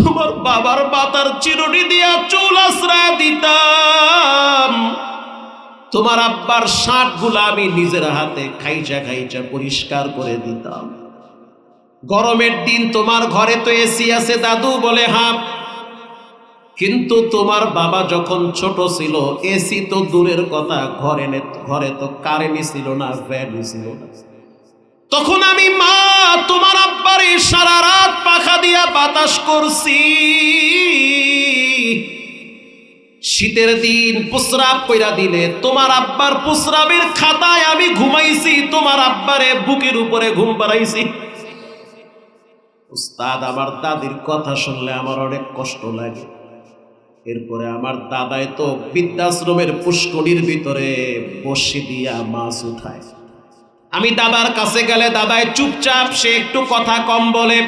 তোমার বাবার মাথার চিরুনি দিয়া চুল আশ্রয় দিতাম। তোমার আব্বার শার্টগুলা আমি নিজের হাতে খাইচা খাইচা পরিষ্কার করে দিতাম। গরমের দিন তোমার ঘরে তো এসি আছে দাদু? বলে হ্যাঁ। কিন্তু তোমার বাবা যখন ছোট ছিল এসি তো দূরের কথা, ঘরে তো কারেন্টই ছিল না, ফ্যানই ছিল না। তখন আমি মা তোমার আব্বারে সারা রাত পাখা দিয়া বাতাস করছি। শীতের দিন প্রস্রাব কইরা দিলে তোমার আব্বার প্রস্রাবের খাতায় আমি ঘুমাইছি, তোমার আব্বারে বুকের উপরে ঘুম পাড়াইছি। উস্তাদ, আমার দাদির কথা শুনলে আমার অনেক কষ্ট লাগে। এরপরে আমার দাদাই তো বৃদ্ধাশ্রমের পুষ্করির ভিতরে বসি দিয়া মাছ উঠায়। আমি দাদার কাছে গেলে দাদাই চুপচাপ, সে একটু কথা কম বলে।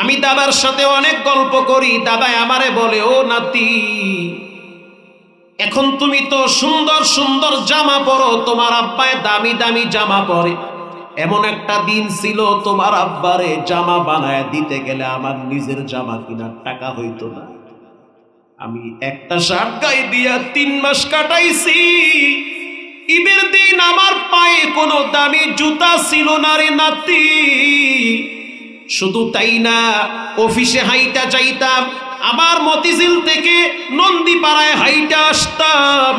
আমি দাদার সাথে অনেক গল্প করি। দাদাই আমারে বলে, ও নাতি, এখন তুমি তো সুন্দর সুন্দর জামা পরো, তোমার আব্বায় দামি দামি জামা পরে। এমন একটা দিন ছিল তোমার আব্বারে জামা বানায় দিতে গেলে আমার নিজের জামা কেনার টাকা হইতো না। আমি একটা শার্ট গায়ে দিয়া 3 মাস কাটাইছি। ঈদের দিন আমার পায়ে কোনো দামি জুতা ছিল না রে নাতি। শুধু তাই না, অফিসে হাইটা যাইতাম, আমার মতিঝিল থেকে নন্দীপাড়ায় হাইটা আসতাম।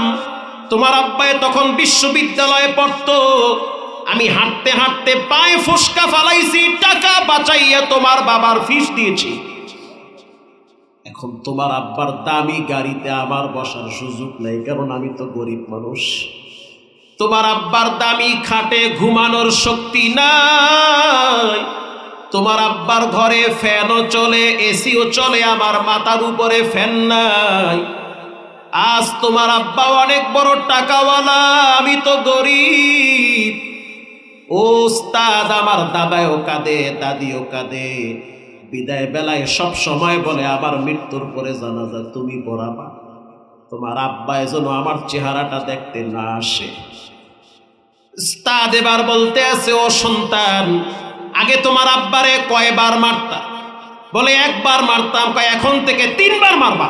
তোমার আব্বাই তখন বিশ্ববিদ্যালয়ে পড়তো। আমি হাঁটতে হাঁটতে পায়ে ফোসকা ফালাইছি, টাকা বাঁচাইয়া তোমার বাবার ফিস দিয়েছি। এখন তোমার আব্বার দামি গাড়িতে আমার বসার সুযোগ নেই, কারণ আমি তো গরিব মানুষ। তোমার আব্বার দামি খাটে ঘুমানোর শক্তি নাই। তোমার আব্বার ঘরে ফ্যানও চলে, এসিও চলে, আমার মাথার উপরে ফ্যান নাই। আজ তোমার আব্বা অনেক বড় টাকাওয়ালা, আমি তো গরিব। ওস্তাদ, আমার দাদাও কাঁদে, দাদিও কাঁদে। বিদায় বেলায় সব সময় বলে, আমার মৃত্যুর পরে জানাজা তুমি পড়াবা। তোমার আব্বা যেন আমার চেহারাটা দেখতে না আসে। উস্তাদ এবার বলতে আছে, ও সন্তান, আগে তোমার আব্বারে কয়বার মারতা? বলে একবার মারতাম। কয় এখন থেকে 3 বার মারবা।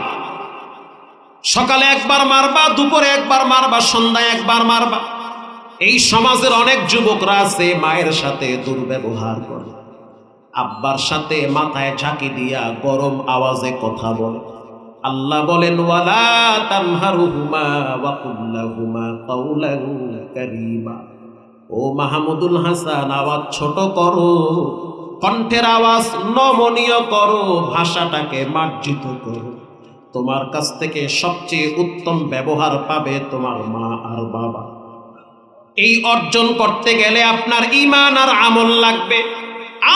সকালে একবার মারবা, দুপুরে একবার মারবা, সন্ধ্যায় একবার মারবা। এই সমাজের অনেক যুবকরা আছে মায়ের সাথে দুর্ব্যবহার করে, আব্বার সাথে মাথায় ঝাঁকি দিয়া গরম আওয়াজে কথা বলে। আল্লাহ বলেন, ওয়ালা তানহারুহুমা ওয়া কুল লাহুমা কাওলান কারীমা। ও মাহমুদুল হাসান, আওয়াজ ছোট করো, কণ্ঠের আওয়াজ নমনীয় করো, ভাষাটাকে মার্জিত করো। তোমার কাছ থেকে সবচেয়ে উত্তম ব্যবহার পাবে তোমার মা আর বাবা। এই অর্জন করতে গেলে আপনার ঈমান আর আমল লাগবে।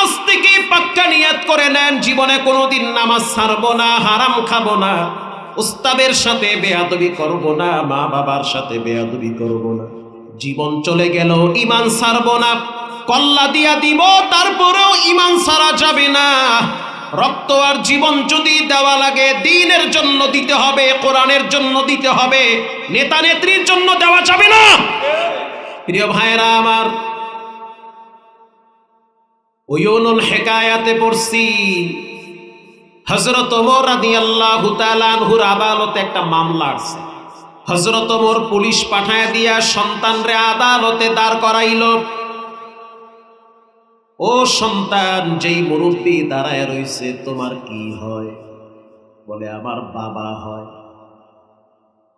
আজ থেকে পাক্কা নিয়ত করে নেন, জীবনে কোনোদিন নামাজ ছাড়বো না, হারাম খাবো না, উস্তাদের সাথে বেয়াদবি করব না, মা বাবার সাথে বেয়াদবি করব না। জীবন চলে গেল, ঈমান ছাড়বো না। কল্লা দিয়া দিব, তারপরেও ঈমান ছাড়া যাবে না। রক্ত আর জীবন যদি দেওয়া লাগে, দ্বীনের জন্য দিতে হবে, কোরআনের জন্য দিতে হবে, নেতা নেত্রীর জন্য দেওয়া যাবে না। প্রিয় ভাইরা আমার, উয়ুনুল হিকায়াতে পড়ছি, হযরত ওমর রাদিয়াল্লাহু তাআলা আনহুর আদালতে একটা মামলা আছে। হযরত ওমর পুলিশ পাঠায় দিয়া সন্তানরে আদালতে দাঁড় করাইল। ও সন্তান, যেই মুরব্বী দাঁড়ায় রইছে, তোমার কি হয়? বলে, আমার বাবা হয়।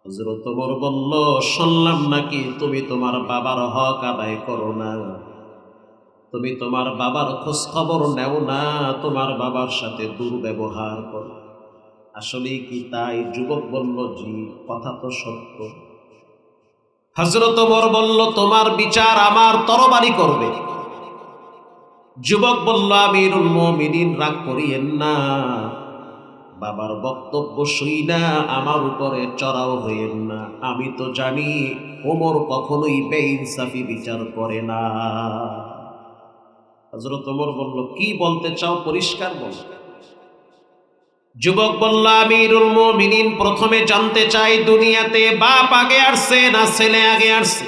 হযরত ওমর বলল, শুনলাম নাকি তুমি তোমার বাবার হক আদায় করো না, তুমি তোমার বাবার খোঁজ খবর নেও না, তোমার বাবার সাথে দুর্ব্যবহার করো। আসলে কি তাই? যুবক বলল, জি, কথা তো সত্য। হযরত ওমর বলল, তোমার বিচার আমার তরবারি করবে। যুবক বলল, আমিরুল মুমিনিন, রাগ করিয়েন না, বাবার বক্তব্য শুই না আমার উপরে চড়াও হইয়েন না। আমি তো জানি ওমর কখনোই বেইনসাফি বিচার করে না। হযরত ওমর বলল, কি বলতে চাও, পরিষ্কার বল। যুবক বলল, আমিরুল মুমিনিন, প্রথমে জানতে চাই, দুনিয়াতে বাপ আগে আসছে না ছেলে আগে আসছে?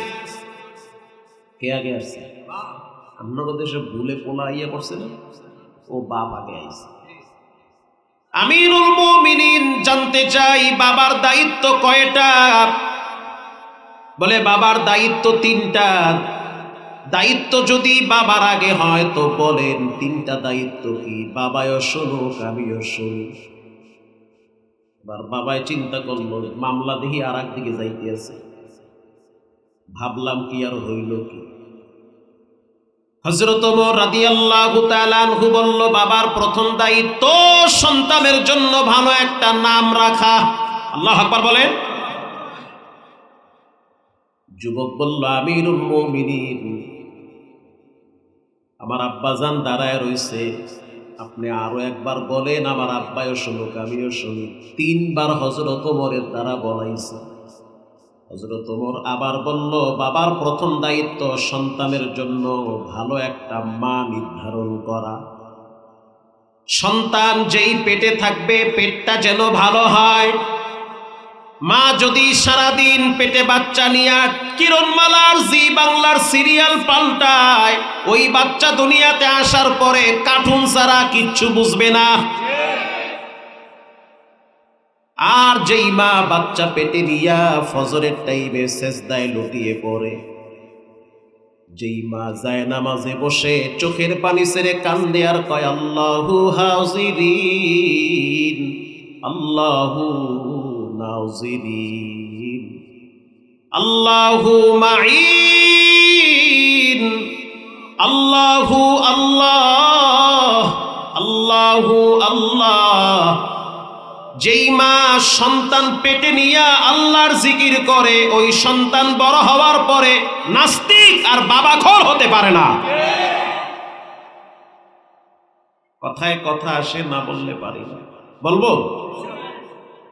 কে আগে আসছে? আপনার দেশে ভুলে পোলা ইয়ে করছে না, ও বাপ আগে আইছে। আমিরুল মুমিনিন জানতে চাই বাবার দায়িত্ব কয়টা? বলে বাবার দায়িত্ব তিনটা। দায়িত্ব যদি বাবার আগে হয় তো বলেন তিনটা দায়িত্ব কি? বাবাও শুনুক, আমিও শুনি। এবার বাবাই চিন্তা করলো, মামলা দেখি আর একদিকে যাইতে আছে। ভাবলাম কি আর হইল কি? হযরত ওমর রাদিয়াল্লাহু তাআলা আনহু বলল, বাবার প্রথম দায়িত্ব সন্তানের জন্য ভালো একটা নাম রাখা। আল্লাহু আকবার বলেন। যুবক বলল, আমিরুল মুমিনিন, আমার আব্বাজান দাঁড়ায় রইছে, আপনি আরো একবার বলেন, আমার আব্বাও শুনুক, আমিও শুনি। তিনবার হযরত ওমরের দ্বারা বলাইছে। হযরত ওমর আবার বলল, বাবার প্রথম দায়িত্ব সন্তানের জন্য ভালো একটা মা নির্ধারণ করা। সন্তান যেই পেটে থাকবে পেটটা যেন ভালো হয়। মা যদি সারাদিন পেটে বাচ্চা নিয়ে কিরণমালার জি বাংলার সিরিয়াল পাল্টায়, ওই বাচ্চা দুনিয়াতে আসার পরে কার্টুন ছাড়া কিচ্ছু বুঝবে না। আর যেই মা বাচ্চা পেটে নিয়া ফজরের টাইমে সেজদায় লুটিয়ে পড়ে, যেই মা যায় নামাজে বসে চোখের পানি ছেড়ে কান্দে আর কয়, আল্লাহু হাজিরিন, আল্লাহু নাজিরিন, আল্লাহু মাঈন, আল্লাহু আল্লাহ, আল্লাহু আল্লাহ। যেই মা সন্তান পেটে নিয়া আল্লাহর জিকির করে, ওই সন্তান বড় হওয়ার পরে নাস্তিক আর বাবাখোর হতে পারে না। কথায় কথা আসে, না বললে পারি না। বলবো?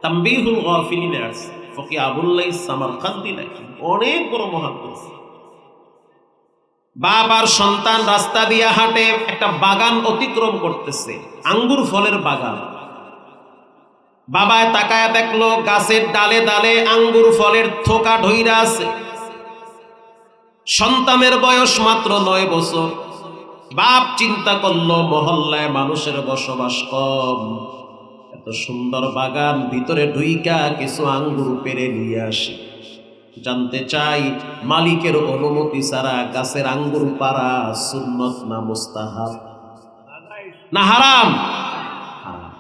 তামবিহুল গাফিলিনে আছে, ফকি আবুল্লাহ সামারকান্দি নাকি অনেক বড় মুহাদ্দিস। বাপ আর সন্তান রাস্তা দিয়া হাঁটে, একটা বাগান অতিক্রম করতেছে, আঙ্গুর ফলের বাগান। বাবায় তাকায় দেখলো গাছের ডালে ডালে আঙ্গুর ফলের থোকা ঢইরা আছে। সন্তানের বয়স মাত্র 9 বছর। বাপ চিন্তা করলো, মহল্লায় মানুষের বসবাস কম, এত সুন্দর বাগান, ভিতরে ঢুইকা কিছু আঙ্গুর পেড়ে নিয়ে আসি। জানতে চাই মালিকের অনুমতি ছাড়া গাছের আঙ্গুর পাড়া সুন্নত না মুস্তাহাব না হারাম?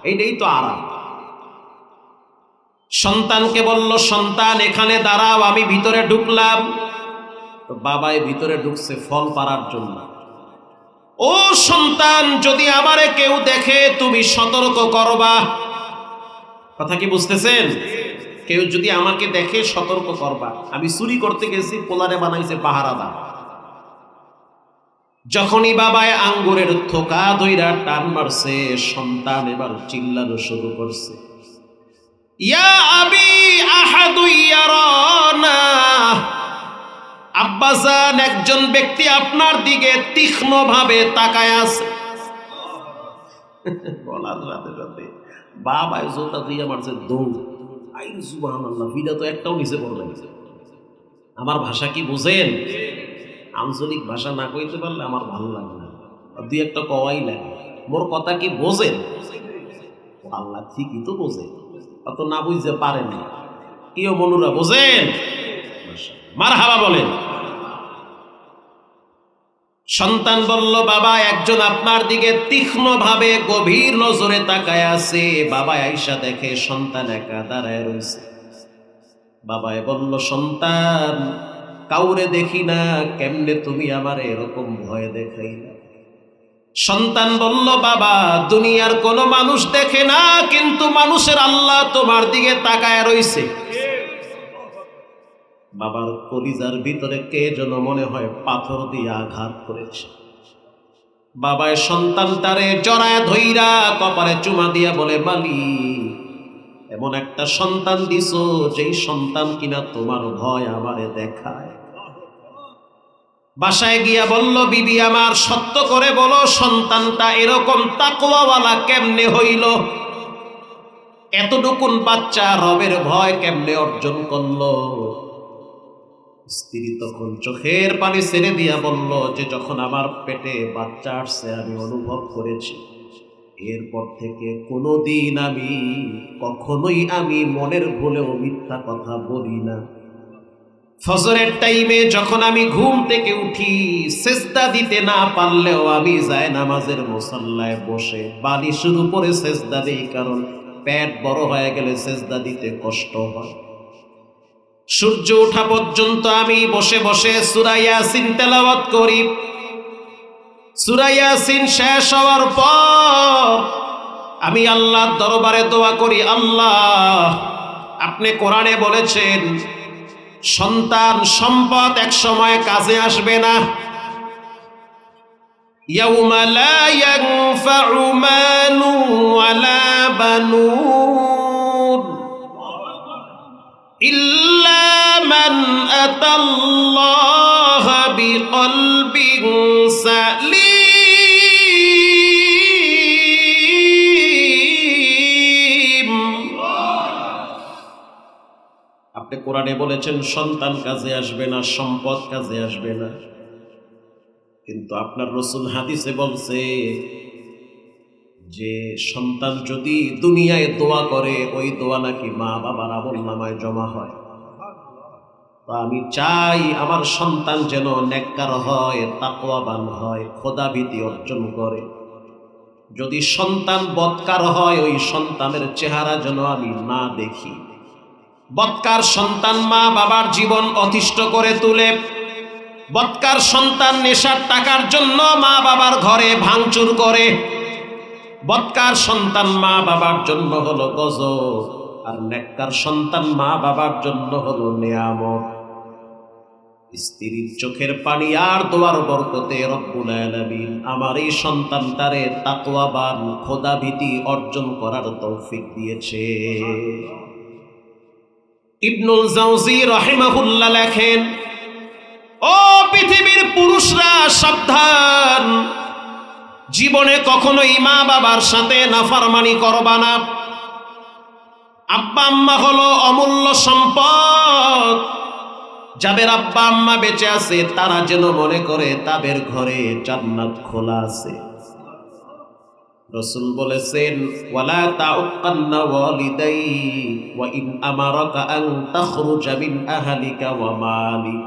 এইটাই তো আরাম। সন্তানকে বলল, সন্তান এখানে দাঁড়াও, আমি ভিতরে ঢুকলাম। তো বাবাই ভিতরে ঢুকছে ফল পাড়ার জন্য। ও সন্তান, যদি আমারে কেউ দেখে তুমি সতর্ক করবা। কথা কি বুঝতেছেন? কেউ যদি আমাকে দেখে সতর্ক করবা। আমি চুরি করতে গেছি, পোলারে বানাইছে পাহারাদার। যখনই বাবায় আঙ্গুরের থোকা ধইরা টান মারছে, সন্তান এবার চিল্লানো শুরু করছে, ইয়া আবি আহাদু ইয়ারানা, আব্বাজান, একজন ব্যক্তি আপনার দিকে তীক্ষ্ণ ভাবে তাকায় আছে। বলার রাতে রাতে বাবায় জোতা দিয়ে মারছে দৌড়। আই সুবহানাল্লাহ, বিদা তো একটাও নিচে পড়বে না। আমার ভাষা কি বোঝেন? আঞ্চলিক ভাষা না কইতে পারলে আমার ভালো লাগে না, দুই একটা কওয়াই লাগে। মোর কথা কি বোঝেন? আল্লাহ ঠিকই তো বোঝে, অত না বুঝতে পারেন না। কেউ মনুরা বোঝেন? মারহাবা বলেন। সন্তান বলল, বাবা, একজন আপনার দিকে তীক্ষ্ণ ভাবে গভীর নজরে তাকায় আছে। বাবা আইসা দেখে সন্তান একা দাঁড়ায় রয়েছে। বাবায় বলল, সন্তান, কাউরে দেখি না, কেমনে তুমি আমার এরকম ভয় দেখাইলা? সন্তান বলল, বাবা, দুনিয়ার কোনো মানুষ দেখে না, কিন্তু মানুষের আল্লাহ তোমার দিকে তাকায় রইছে। বাবার কলিজার ভিতরে কে যেন মনে হয় পাথর দিয়ে আঘাত করেছে। বাবায় সন্তানটারে জড়ায় ধইরা কপালে চুমা দিয়া বলে, মালিক, এমন একটা সন্তান দিছো যেই সন্তান কিনা তোমার ভয় আমারে দেখায়। বাসায় গিয়া বলল, বিবি আমার, সত্য করে বলো, সন্তানটা এরকম তাকওয়াওয়ালা কেমনে হইল? এতটুকুন বাচ্চা রবের ভয় কেমনে অর্জন করলো? স্ত্রী তখন চোখের পানি ছেড়ে দিয়া বলল, যে যখন আমার পেটে বাচ্চা আসছে আমি অনুভব করেছি এরপর থেকে কোনোদিন কখনোই আমি মনের ভুলেও মিথ্যা কথা বলি না। ফজরের টাইমে যখন আমি ঘুম থেকে উঠি, সেজদা দিতে না পারলেও আমি নামাজের মুসল্লায় বসে বালিশের উপরে সেজদা দিই, কারণ পেট বড় হয়ে গেলে সেজদা দিতে কষ্ট হয়। সূর্য ওঠা পর্যন্ত আমি বসে বসে সূরা ইয়াসিন তেলাওয়াত করি। সূরা ইয়াসিন শেষ হওয়ার পর আমি আল্লাহর দরবারে দোয়া করি, আল্লাহ, আপনি কোরআনে বলেছেন সন্তান সম্পদ এক সময় কাজে আসবে না। ইয়াউমা লা ইয়ানফাউ মালু ওয়ালা বানুন ইল্লা মান আতাল্লাহা বিকলবিন সালিম। আপনি কোরআনে বলেছেন সন্তান কাজে আসবে না, সম্পদ কাজে আসবে না, কিন্তু আপনার রাসূল হাদিসে বলছে যে সন্তান যদি দুনিয়ায় দোয়া করে ওই দোয়া নাকি মা বাবার আমলনামায় জমা হয়। তো আমি চাই আমার সন্তান যেন নেককার হয়, তাকওয়াবান হয়, খোদাভীতি অর্জন করে। যদি সন্তান বদকার হয় ওই সন্তানের চেহারা যেন আমি না দেখি। বদকার সন্তান মা বাবার জীবন অতিষ্ঠ করে তুলে। বদকার সন্তান নেশার টাকার জন্য মা বাবার ঘরে ভাঙচুর করে। বদকার সন্তান মা বাবার জন্য হলো গজব, আর নেককার সন্তান মা বাবার জন্য হলো নিয়ামত। স্ত্রীর চোখের পানি আর দোয়ার বরকতে রব্বুল আলামিন আমার এই সন্তানটারে তাকওয়াবান, খোদাভীতি অর্জন করার তৌফিক দিয়েছে। ইবনুল জাওজি রাহিমাহুল্লাহ লেখেন, ও পৃথিবীর পুরুষরা সাবধান, জীবনে কখনোই মা বাবার সাথে নাফরমানি করবা না। আব্বা আম্মা হলো অমূল্য সম্পদ। যাদের আব্বা আম্মা বেঁচে আছে তারা যেন মনে করে তাদের ঘরে জান্নাত খোলা আছে। রাসূল বলেছেন, ওয়ালা তাউক্কান্না ওয়ালিদাই ওয়া ইন আমারাকা আন তাখরুজা মিন আহলিকা ওয়া মালি।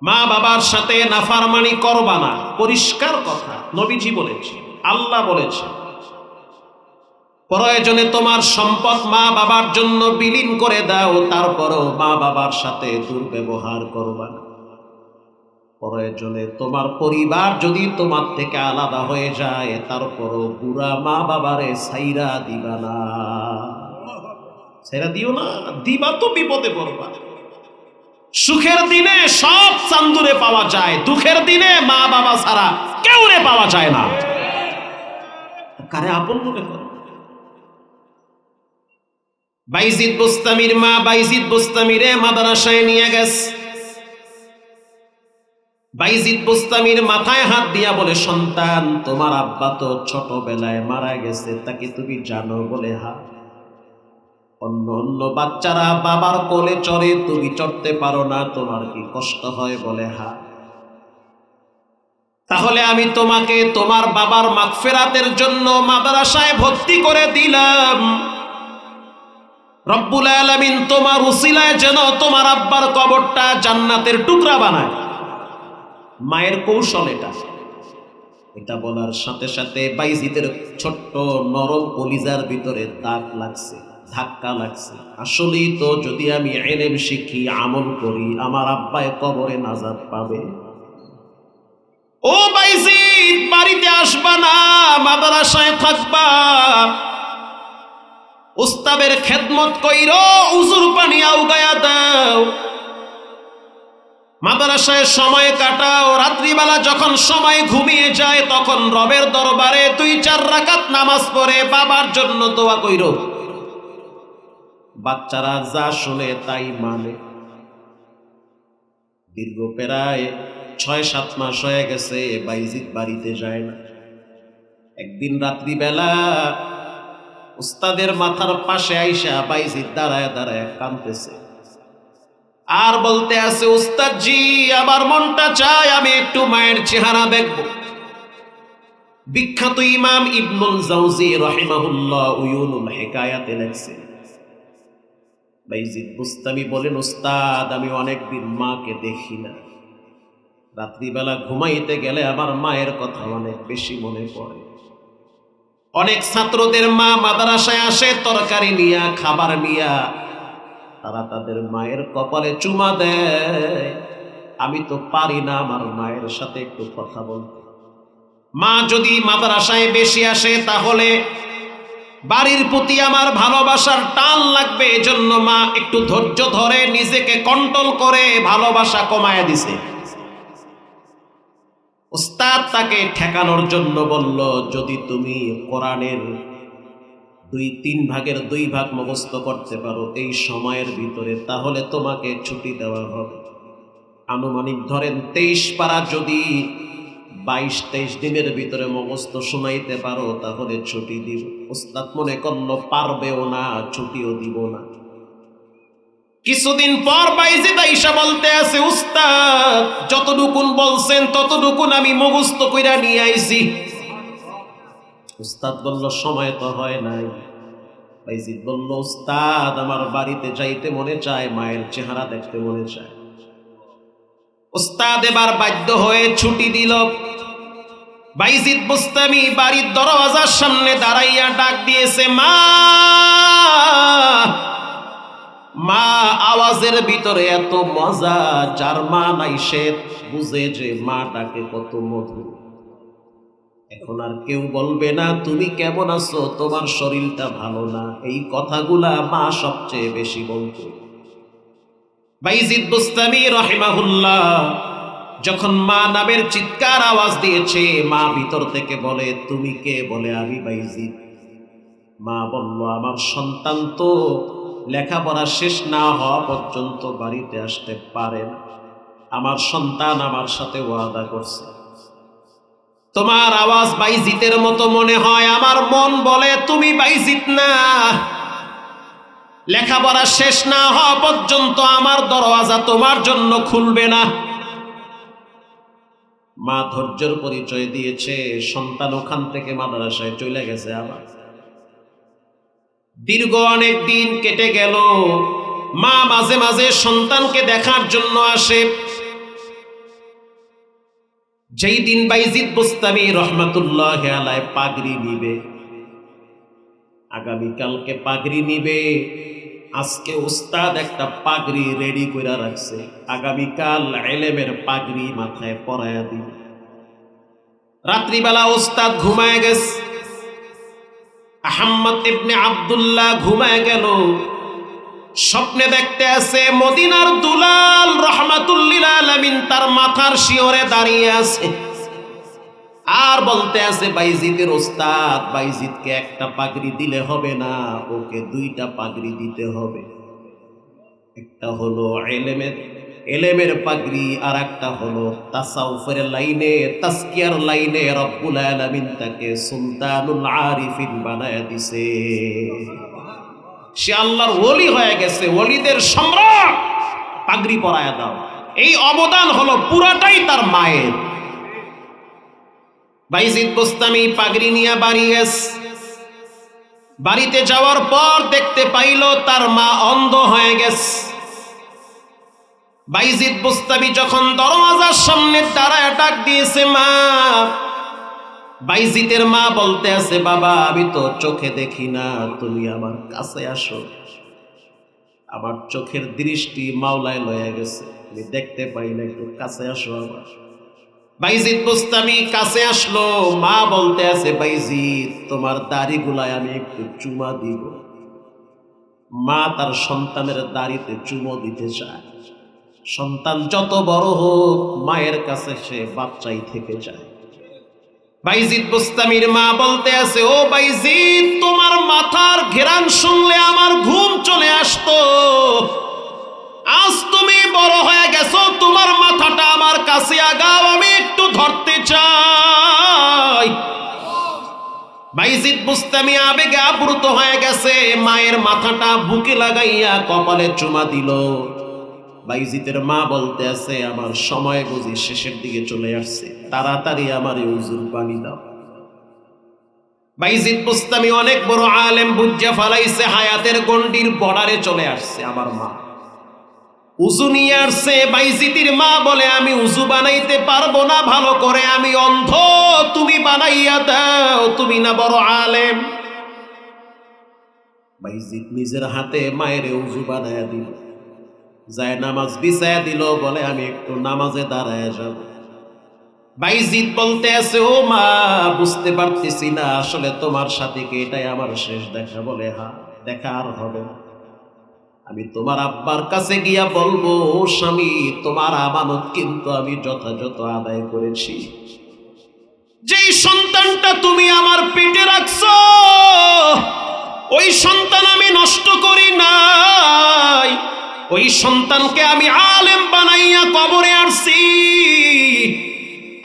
মা বাবার সাথে নাফরমানি করবা না, পরিষ্কার কথা। নবীজি বলেছে, আল্লাহ বলেছে, প্রয়োজনে তোমার সম্পদ মা বাবার জন্য বিলীন করে দাও, তারপরেও মা বাবার সাথে দুর্ব্যবহার করবা না। প্রয়োজনে তোমার পরিবার যদি তোমার থেকে আলাদা হয়ে যায়, তারপরও বুড়া মা বাবারে ছাইরা দিবা না। ছাইরা দিও না, দিবা তো বিপদে পড়বা। সুখের দিনে সব চান্দুরে পাওয়া যায়, দুঃখের দিনে মা বাবা ছাড়া কেউরে পাওয়া যায় না। কারে আপন মনে করো। বাইজিদ বুস্তামির মা বাইজিদ বুস্তামিরে মাদ্রাসায় নিয়ে গেছে। বাইজিদ বুস্তামির মাথায় হাত দিয়া বলে, সন্তান, তোমার আব্বা তো ছোটবেলায় মারা গেছে, তাকে তুমি জানো? বলে হা। অন্য অন্য বাচ্চারা বাবার কোলে চড়ে, তুমি চড়তে পারো না, তোমার কি কষ্ট হয়? বলে হা। তাহলে আমি তোমাকে তোমার বাবার মাগফিরাতের জন্য মাদ্রাসায় ভর্তি করে দিলাম। রব্বুল আলামিন তোমার উসিলায় যেন তোমার আব্বার কবরটা জান্নাতের টুকরা বানায়। মায়ের কৌশল এটা বলার সাথে সাথে বাইজিদের ছোট্ট নরম কলিজার ভিতরে দাগ লাগছে, ধাক্কা লাগছে। আসলেই তো যদি আমি ইলম শিখি, আমল করি, আমার আব্বায় কবরে নাজাত পাবে। ও বাইজিদ, বাড়িতে আসবা না, মাদ্রাসায় থাকবা। উস্তাদের খেদমত কইরো, উজুর পানি আউগায়া দাও, মাদ্রাসায় সময় কাটাও। রাত্রিবেলা যখন সময় ঘুমিয়ে যায় তখন রবের দরবারে 2-4 রাকাত নামাজ পড়ে বাবার জন্য দোয়া কইরো। বাচ্চারা যা শুনে তাই মানে। দীর্ঘ প্রায় 6-7 মাস হয়ে গেছে বাইজিদ বাড়িতে যায় না। একদিন রাত্রিবেলা উস্তাদের মাথার পাশে আইসা বাইজিদ দাঁড়ায় দাঁড়ায় কাঁদতেছে আর বলতে আছে, উস্তাদ জি, আমার মনটা চায় আমি একটু মায়ের চেহারা দেখব। বিখ্যাত ইমাম ইবনুল জাওজি রাহিমাহুল্লাহ উয়ুনুল হিকায়াতে লেখছেন, বাইজিদ বুস্তামি বলেন, উস্তাদ আমি অনেকদিন মাকে দেখি না, রাত্রিবেলা ঘুমাইতে গেলে আমার মায়ের কথা অনেক বেশি মনে পড়ে। অনেক ছাত্রদের মা মাদ্রাসায় আসে তরকারি নিয়া, খাবার নিয়া, তারা তাদের মায়ের কপালে চুমা দেয়, আমি তো পারি না আমার মায়ের সাথে একটু কথা বলতে। মা যদি মাদ্রাসায় বেশি আসে তাহলে বাড়ির প্রতি আমার ভালোবাসার টান লাগবে, এজন্য মা একটু ধৈর্য ধরে নিজেকে কন্ট্রোল করে ভালোবাসা কমায় দিছে। উস্তাদ তাকে ঠেকানোর জন্য বলল, যদি তুমি কোরআনের 2-3 ভাগের 2 ভাগ মুখস্থ করতে পারো এই সময়ের ভিতরে, তাহলে তোমাকে ছুটি দেওয়া হবে। আনুমানিক ধরেন 23 পারা যদি 22-23 দিনের ভিতরে মুখস্থ শোনাইতে পারো তাহলে ছুটি দিব। উস্তাদ মনে করলো পারবেও না, ছুটিও দিব না। কিছুদিন পর বাইজিদ আইসা বলতে আছে, উস্তাদ যতটুকুন বলছেন ততটুকুন আমি মুখস্থ কইরা নিয়ে আইছি। উস্তাদ বলল সময় তো হয় নাই। বাইজিদ বলল, উস্তাদ আমার বাড়িতে যাইতে মনে চায়, মায়ের চেহারা দেখতে মনে চায়। উস্তাদ এবার বাধ্য হয়ে ছুটি দিল। বাইজিদ বুস্তামি বাড়ির দরওয়াজার সামনে দাঁড়াইয়া ডাক দিয়েছে, মা মা। আওয়াজের ভিতরে এত মজা, যার মা নাই সে বুঝে যে মা ডাকে কত মধুর। এখন আর কেউ বলবে না তুমি কেমন আছো, তোমার শরীরটা ভালো না, এই কথাগুলা মা সবচেয়ে বেশি বলতো। বাইজিদ বুস্তামি রাহিমাহুল্লাহ যখন মা নামের চিৎকার আওয়াজ দিয়েছে, মা ভিতর থেকে বলে, তুমি কে? বলে, আমি বাইজিদ। মা বলল, আমার সন্তান তো লেখাপড়া শেষ না হওয়া পর্যন্ত বাড়িতে আসতে পারে না, আমার সন্তান আমার সাথে ওয়াদা করছে। তোমার আওয়াজ বাইজিতের মতো মনে হয়, আমার মন বলে তুমি বাইজিত না। লেখাপড়া শেষ না হওয়া পর্যন্ত আমার দরওয়াজা তোমার জন্য খুলবে না। মা ধৈর্যের পরিচয় দিয়েছে, সন্তান ওখান থেকে মাদ্রাসায় চলে গেছে। আবার দীর্ঘ অনেক দিন কেটে গেল। মা মাঝে মাঝে সন্তানকে দেখার জন্য আসে। যেই দিন বাইজিদ বুস্তামি রহমাতুল্লাহ আলাইহি পাগড়ি নিবে, আগামীকালকে পাগড়ি নিবে, আজকে উস্তাদ একটা পাগড়ি রেডি করে রাখছে, আগামীকাল ইলমের পাগড়ি মাথায় পরায়া দিবে। রাত্রিবেলা উস্তাদ ঘুমায় গেছে, আহমদ ইবনে আব্দুল্লাহ ঘুমায় গেল। স্বপ্নে দেখতে আছে মদিনার দুলাল রাহমাতুল লিল আলামিন তার মাথার শিয়রে দাঁড়িয়ে আছে, আর বলতে আছে বাইজিদের উস্তাদ, বাইজিদকে একটা পাগড়ি দিলে হবে না, ওকে 2টা পাগড়ি দিতে হবে। একটা হলো এলেমের পাগড়ি, আর একটা হলো তাসাউফের লাইনে, তাসকিয়ার লাইনে রব্বুল আলামিন তাকে সুলতানুল আরিফিন বানায়া দিছে। সে আল্লাহর ওলি হয়ে গেছে, ওলিদের সম্রাট। পাগড়ি পরায়া দাও। এই অবদান হলো পুরাটাই তার মায়ের। বাইজিদ বুস্তামি পাগড়ি নিয়ে বাড়ি গেছে। বাড়িতে যাওয়ার পর দেখতে পাইল তার মা অন্ধ হয়ে গেছে। বাইজিদ বুস্তামি যখন দরওয়াজার সামনে দাঁড়ায় ডাক দিয়েছে, মা। বাইজিদের মা বলতে আছে, বাবা আমি তো চোখে দেখি না, তুমি আমার কাছে আসো, আমার চোখের দৃষ্টি মাওলায় লয়ে গেছে, আমি দেখতে পাই না, একটু কাছে আসো আমার। বাইজিদ বুস্তামি কাছে আসলো। মা বলতে আছে, বাইজিদ তোমার দাড়িগুলায় আমি একটু চুমা দিব। মা তার সন্তানের দাড়িতে চুমো দিতে চায়। সন্তান যত বড় হোক মায়ের কাছে সে বাচ্চাই থেকে যায়। বাইজিদ বুস্তামির মা বলতে আছে, ও বাইজিদ তোমার মাথার ঘেরান শুনলে আমার ঘুম চলে আসতো, আজ তুমি বড় হয়ে গেছো, তোমার মাথাটা আমার কাছে আগাও, আমি একটু ধরতে চাই। বাইজিদ বুস্তামি আবেগে আপ্লুত হয়ে গেছে, মায়ের মাথাটা বুকে লাগাইয়া কপালে চুমা দিল। বাইজিদের মা বলতে আছে, আমার সময় বুঝি শেষের দিকে চলে আসছে, তাড়াতাড়ি আমার উজুর পানি দাও। বাইজিদ বুস্তামি অনেক বড় আলেম, বুঝা ফালাইছে, হায়াতের গন্ডির বর্ডারে চলে আসছে। আমার মা উজু নিয়ে আসছে। বাইজিদের মা বলে, আমি উজু বানাইতে পারবো না ভালো করে, আমি অন্ধ, তুমি বানাইয়া দাও, তুমি না বড় আলেম। বাইজিদ নিজের হাতে মায়ের উজু বানাইয়া দিল, যায় নামাজ বিছায়া দিল, বলে আমি একটু নামাজে দাঁড়ায় যাব। বাইজিদ বলতে আছে, ও মা, বুঝতে পারতেছি না আসলে তোমার সাথে কি এটাই আমার শেষ দেখা? বলে, হ্যাঁ, দেখা আর হবে না। আমি তোমার আব্বার কাছে গিয়া বলবো, ও স্বামী, তোমার আমানত কিন্তু আমি যথাযথ আদায় করেছি। যেই সন্তানটা তুমি আমার পেটে রাখছো, ওই সন্তান আমি নষ্ট করি নাই, ওই সন্তানকে আমি আলেম বানাইয়া কবরে আসছি।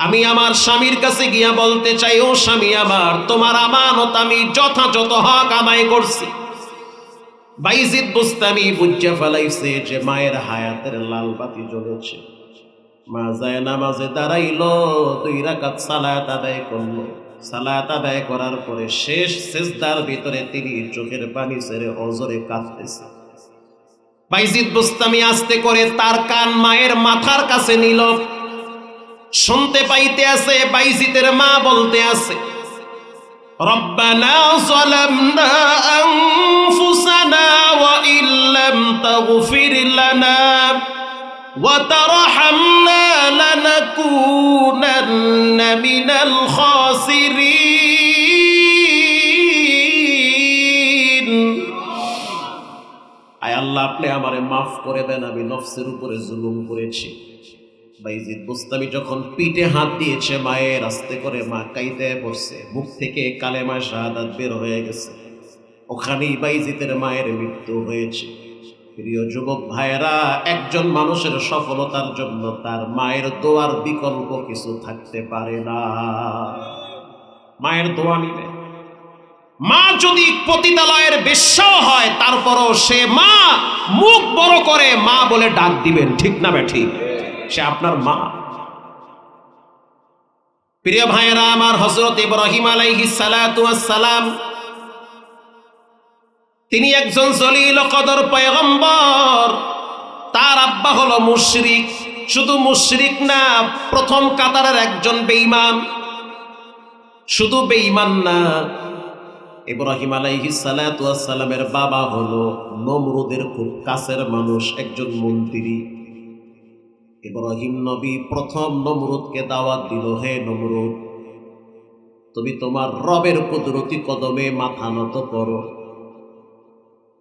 আমি আমার স্বামীর কাছে গিয়া বলতে চাই, ও স্বামী আমার, তোমার আমানত আমি যথাযথ হক আদায় করছি। বাইজিদ বুস্তামি বুঝা ফেলাইছে যে মায়ের হায়াতের লাল বাতি জ্বলেছে। মা যায় নামাজে দাঁড়াইলো, 2 রাকাত সালাত আদায় করলো। সালাত আদায় করার পরে শেষ সিজদার ভিতরে তিনি চোখের পানি ছেড়ে অজরে কাঁদতেছে। বাইজিদ বুস্তামি আস্তে করে তার কান মায়ের মাথার কাছে নিল, শুনতে পাইতে আছে বাইজিদের মা বলতে আছে, রব্বানা যালামনা আনফুসানা ওয়া ইল্লাম তাগফির লানা ওয়া তারহামনা লানাকুনান্না মিনাল খাসিরিন। আয় আল্লাহ, আপনি আমারে মাফ করে দেন, আমি নফসের উপরে জুলুম করেছি। বাইজিদ বুস্তামি যখন পিঠে হাত দিয়েছে মায়ের, আস্তে করে মা কাইতে পড়ছে, মুখ থেকে কালেমা শাহাদাত বের হয়ে গেছে। ওখানেই বাইজিদের মায়ের মৃত্যু হয়েছে। প্রিয় যুবক ভাইয়েরা, একজন মানুষের সফলতার জন্য তার মায়ের দোয়ার বিকল্প কিছু থাকতে পারে না। মায়ের দোয়া নিবে। মা যদি পতিতালয়ের বেশ্যাও হয়, তারপরও সে মা মুখ বড় করে মা বলে ডাক দিবেন, ঠিক না ঠিক? সে আপনার মা। প্রিয় ভাইয়েরা আমার, হযরত ইব্রাহিম আলাইহিস সালাতু ওয়াস সালাম, তিনি একজন জলিল কদর পয়গম্বর। তার আব্বা হলো মুশরিক। শুধু মুশরিক না, প্রথম কাতারের একজন বেঈমান। শুধু বেঈমান না, ইব্রাহিম আলাইহিস সালাতু ওয়াস সালামের বাবা হলো নমরুদের খুব কাছের মানুষ, একজন মন্ত্রী। ইব্রাহিম নবী প্রথম নমরুদকে দাওয়াত দিল, হে নমরুদ, তুমি তোমার রবের কুদরতি কদমে মাথা নত করো।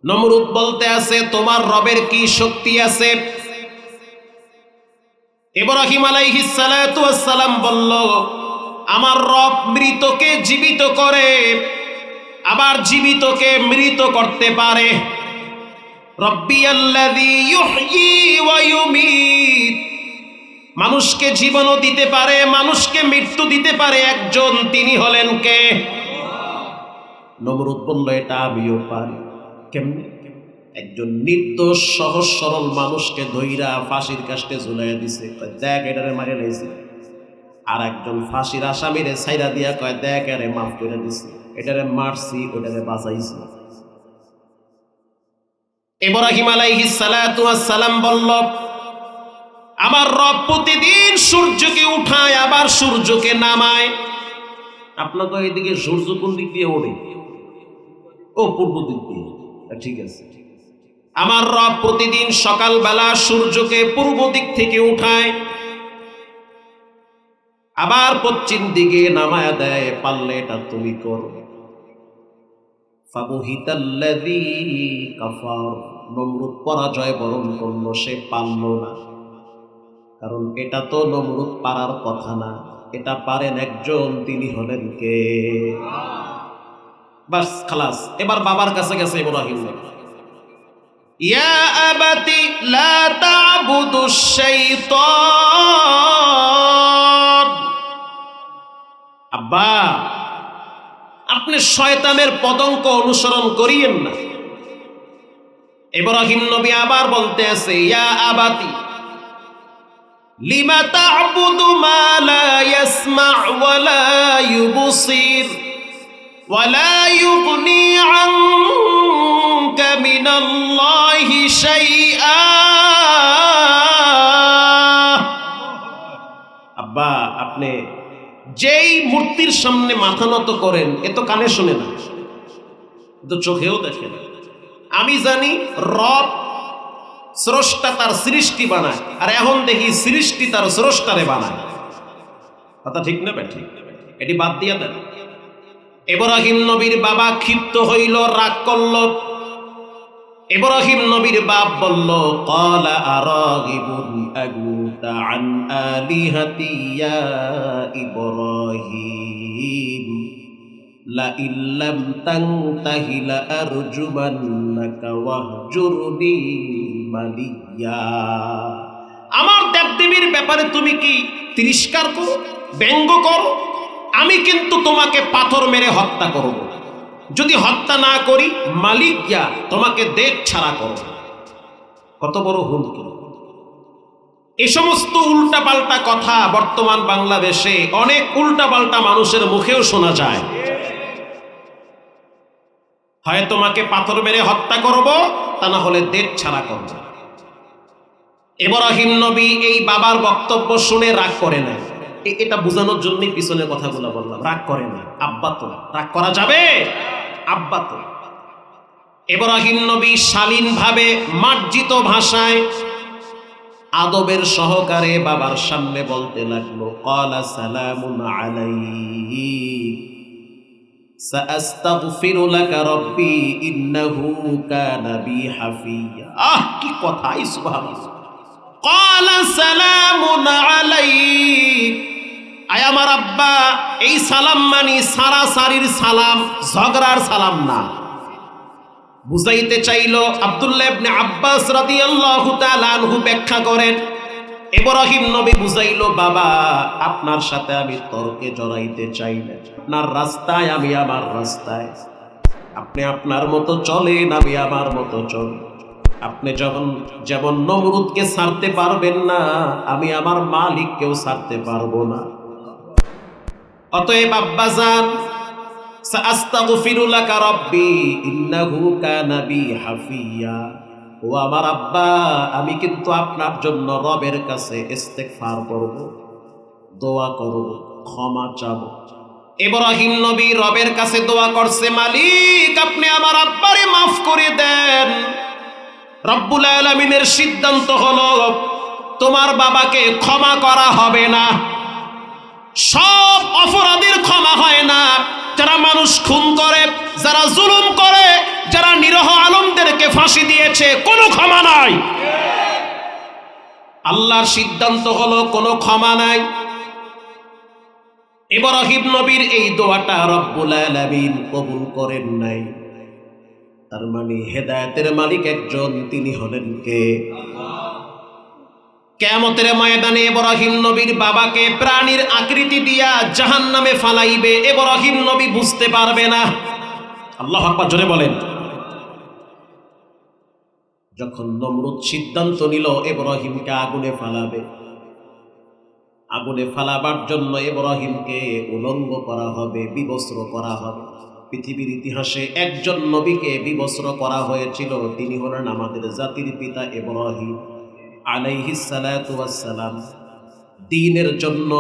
নমরুদ বলতে আছে, তোমার রবের কি শক্তি আছে? ইব্রাহিম আলাইহিস সালাতু ওয়াস সালাম বলল, আমার রব মৃতকে জীবিত করে, আবার জীবিতকে মৃত করতে পারে। রব্বিয়াল্লাযী ইউহয়ী ওয়া ইউমীত, মানুষকে জীবনও দিতে পারে, মানুষকে মৃত্যু দিতে পারে একজন, তিনি হলেন কে? নমরুদ বলল, এটা আমিও পারি। কেমনে? একজন নির্দোষ সহজ সরল মানুষকে ধইরা ফাঁসির কাস্টে ঝুলাইয়া দিছে, দেখ এটারে মারে লাইছে। আর একজন ফাঁসির আসামিরে ছাইরা দিয়া কয়, দেখ এরে মাফ করে দিছি, এটারে মারছি, ওটারে বাঁচাইছি। ইব্রাহিম আলাইহিস সালাতু ওয়াস সালাম বলল, আমার রব প্রতিদিন সূর্যকে উঠায় আবার সূর্যকে নামায়। আপনার তো এইদিকে সূর্য কোন দিক দিয়ে ওঠে? ও, পূর্ব দিক দিয়ে। ঠিক আছে, আমার রব প্রতিদিন সকালবেলা সূর্যকে পূর্ব দিক থেকে উঠায়, আবার পশ্চিম দিকে নামায় দেয়। পারলে এটা তুমি করো। ফাবুহিতাল্লাযী কাফার, নমরুদ পরাজয় বরণ করলো, সে পারল না। কারণ এটা তো নমরুদ পারার কথা না, এটা পারেন একজন, তিনি হলেন কে? বাস, খালাস। এবার বাবার কাছে গেছে ইব্রাহিম, ইয়া আবাতি লা তা'বুদুশ শাইতান। আব্বা, আপনি শয়তানের পদঙ্ক অনুসরণ করিয়েন না। ইব্রাহিম নবী আবার বলতে আছে, ইয়া আবাতি লিমা তা'বুদু মা লা ইয়াসমা ওয়া লা ইউবসির। ওয়ালা ইউগনি আনকা মিনাল্লাহি শাইআ। আব্বা, আপনি যেই মূর্তির সামনে মাথা নত করেন, এ তো কানে শুনে না, তো চোখেও দেখে না। আমি জানি রব স্রষ্টা তার সৃষ্টি বানায়, আর এখন দেখি সৃষ্টি তার স্রষ্টারে বানায়। কথা ঠিক না বে ঠিক? এটি বাদ দিয়া দেন। ইব্রাহিম নবীর বাবা ক্ষিপ্ত হইল, রাগ করল। ইব্রাহিম নবীর বাপ বলল, ক্বালা আরাগিবুন আগুতা আন আলিহাতি ইয়া ইব্রাহিম লা ইল্লাম তানতাহি লা আরজুমান্নাকা ওয়াহজুরনি মালিয়া। আমার দেবদেবীর ব্যাপারে তুমি কি তিরস্কার করো, ব্যঙ্গ করো? আমি কিন্তু তোমাকে পাথর মেরে হত্যা করব। যদি হত্যা না করি, মালিক গিয়া তোমাকে দেখ ছাড়া করব। কত বড় হুমকি! এই সমস্ত উল্টাপাল্টা কথা বর্তমান বাংলাদেশে অনেক উল্টাপাল্টা মানুষের মুখেও শোনা যায়। হয় তোমাকে পাথর মেরে হত্যা করব, তা না হলে দেখ ছাড়া করব। ইব্রাহিম নবী এই বাবার বক্তব্য শুনে রাগ করে না। এটা বোঝানোর জন্যই পিছনের কথাগুলো বললাম। রাগ করে না, আব্বা তো। রাগ করা যাবে? আব্বা তো। ইব্রাহিম নবী শালীন ভাবে, মার্জিত ভাষায়, আদবের সহকারে বাবার সামনে বলতে লাগলো, ক্বালা সালামুন আলাইক সাআস্তাগফিরু লাকা রাব্বি ইন্নাহু কানা বি হাফিয়া। কি কথা! সুবহানাল্লাহ। ক্বালা সালামুন আলাইক। আয় আমার আব্বা, এই সালাম মানি সারাসারির সালাম, ঝগড়ার সালাম না। বুঝাইতে চাইল। আব্দুল্লাহ ইবনে আব্বাস রাদিয়াল্লাহু তাআলা আনহু ব্যাখ্যা করেন, ইব্রাহিম নবী বুঝাইল, বাবা, আপনার সাথে আমি তর্কে জড়াইতে চাই না। আপনার রাস্তায়, আমি আমার রাস্তায়। আপনি আপনার মতো চলেন, আমি আমার মতো চলি। আপনি যেমন নমরুদকে ছাড়তে পারবেন না, আমি আমার মালিককেও ছাড়তে পারবো না। অতএব আব্বাজান, সাআস্তাগফিরু লাকা রাব্বি ইন্নাহু কানা বি হাফিয়া। ও আমার আব্বা, আমি কিন্তু আপনার জন্য রবের কাছে ইস্তেগফার করব, দোয়া করব, ক্ষমা চাব। ইব্রাহিম নবী রবের কাছে দোয়া করছে, মালিক, আপনি আমার আব্বারে মাফ করে দেন। রব্বুল আলামিনের সিদ্ধান্ত হলো, তোমার বাবাকে ক্ষমা করা হবে না। সব অপরাধীর ক্ষমা হয় না। যারা মানুষ খুন করে, যারা জুলুম করে, যারা নিরহ আলমদেরকে ফাঁসি দিয়েছে, কোনো ক্ষমা নাই। আল্লাহর সিদ্ধান্ত হলো কোনো ক্ষমা নাই। ইব্রাহিম নবীর এই দোয়াটা রব্বুল আলামিন কবুল করেন নাই। তার মানে হেদায়েতের মালিক একজন, তিনি হলেন কে? কিয়ামতের ময়দানে ইব্রাহিম নবীর বাবাকে প্রাণীর আকৃতি দিয়া জাহান্নামে ফালাইবে। ইব্রাহিম নবী বুঝতে পারবে না। আল্লাহু আকবার, জোরে বলেন। যখন নমরুদ সিদ্ধান্ত নিল ইব্রাহিমকে আগুনে ফালাবে, আগুনে ফালাবার জন্য ইব্রাহিমকে উলঙ্গ করা হবে, বিবস্ত্র করা হবে। পৃথিবীর ইতিহাসে একজন নবীকে বিবস্ত্র করা হয়েছিল, তিনি হলেন আমাদের জাতির পিতা ইব্রাহিম আলাইহিস সালাতু ওয়াস সালাম। দ্বীনের জন্য,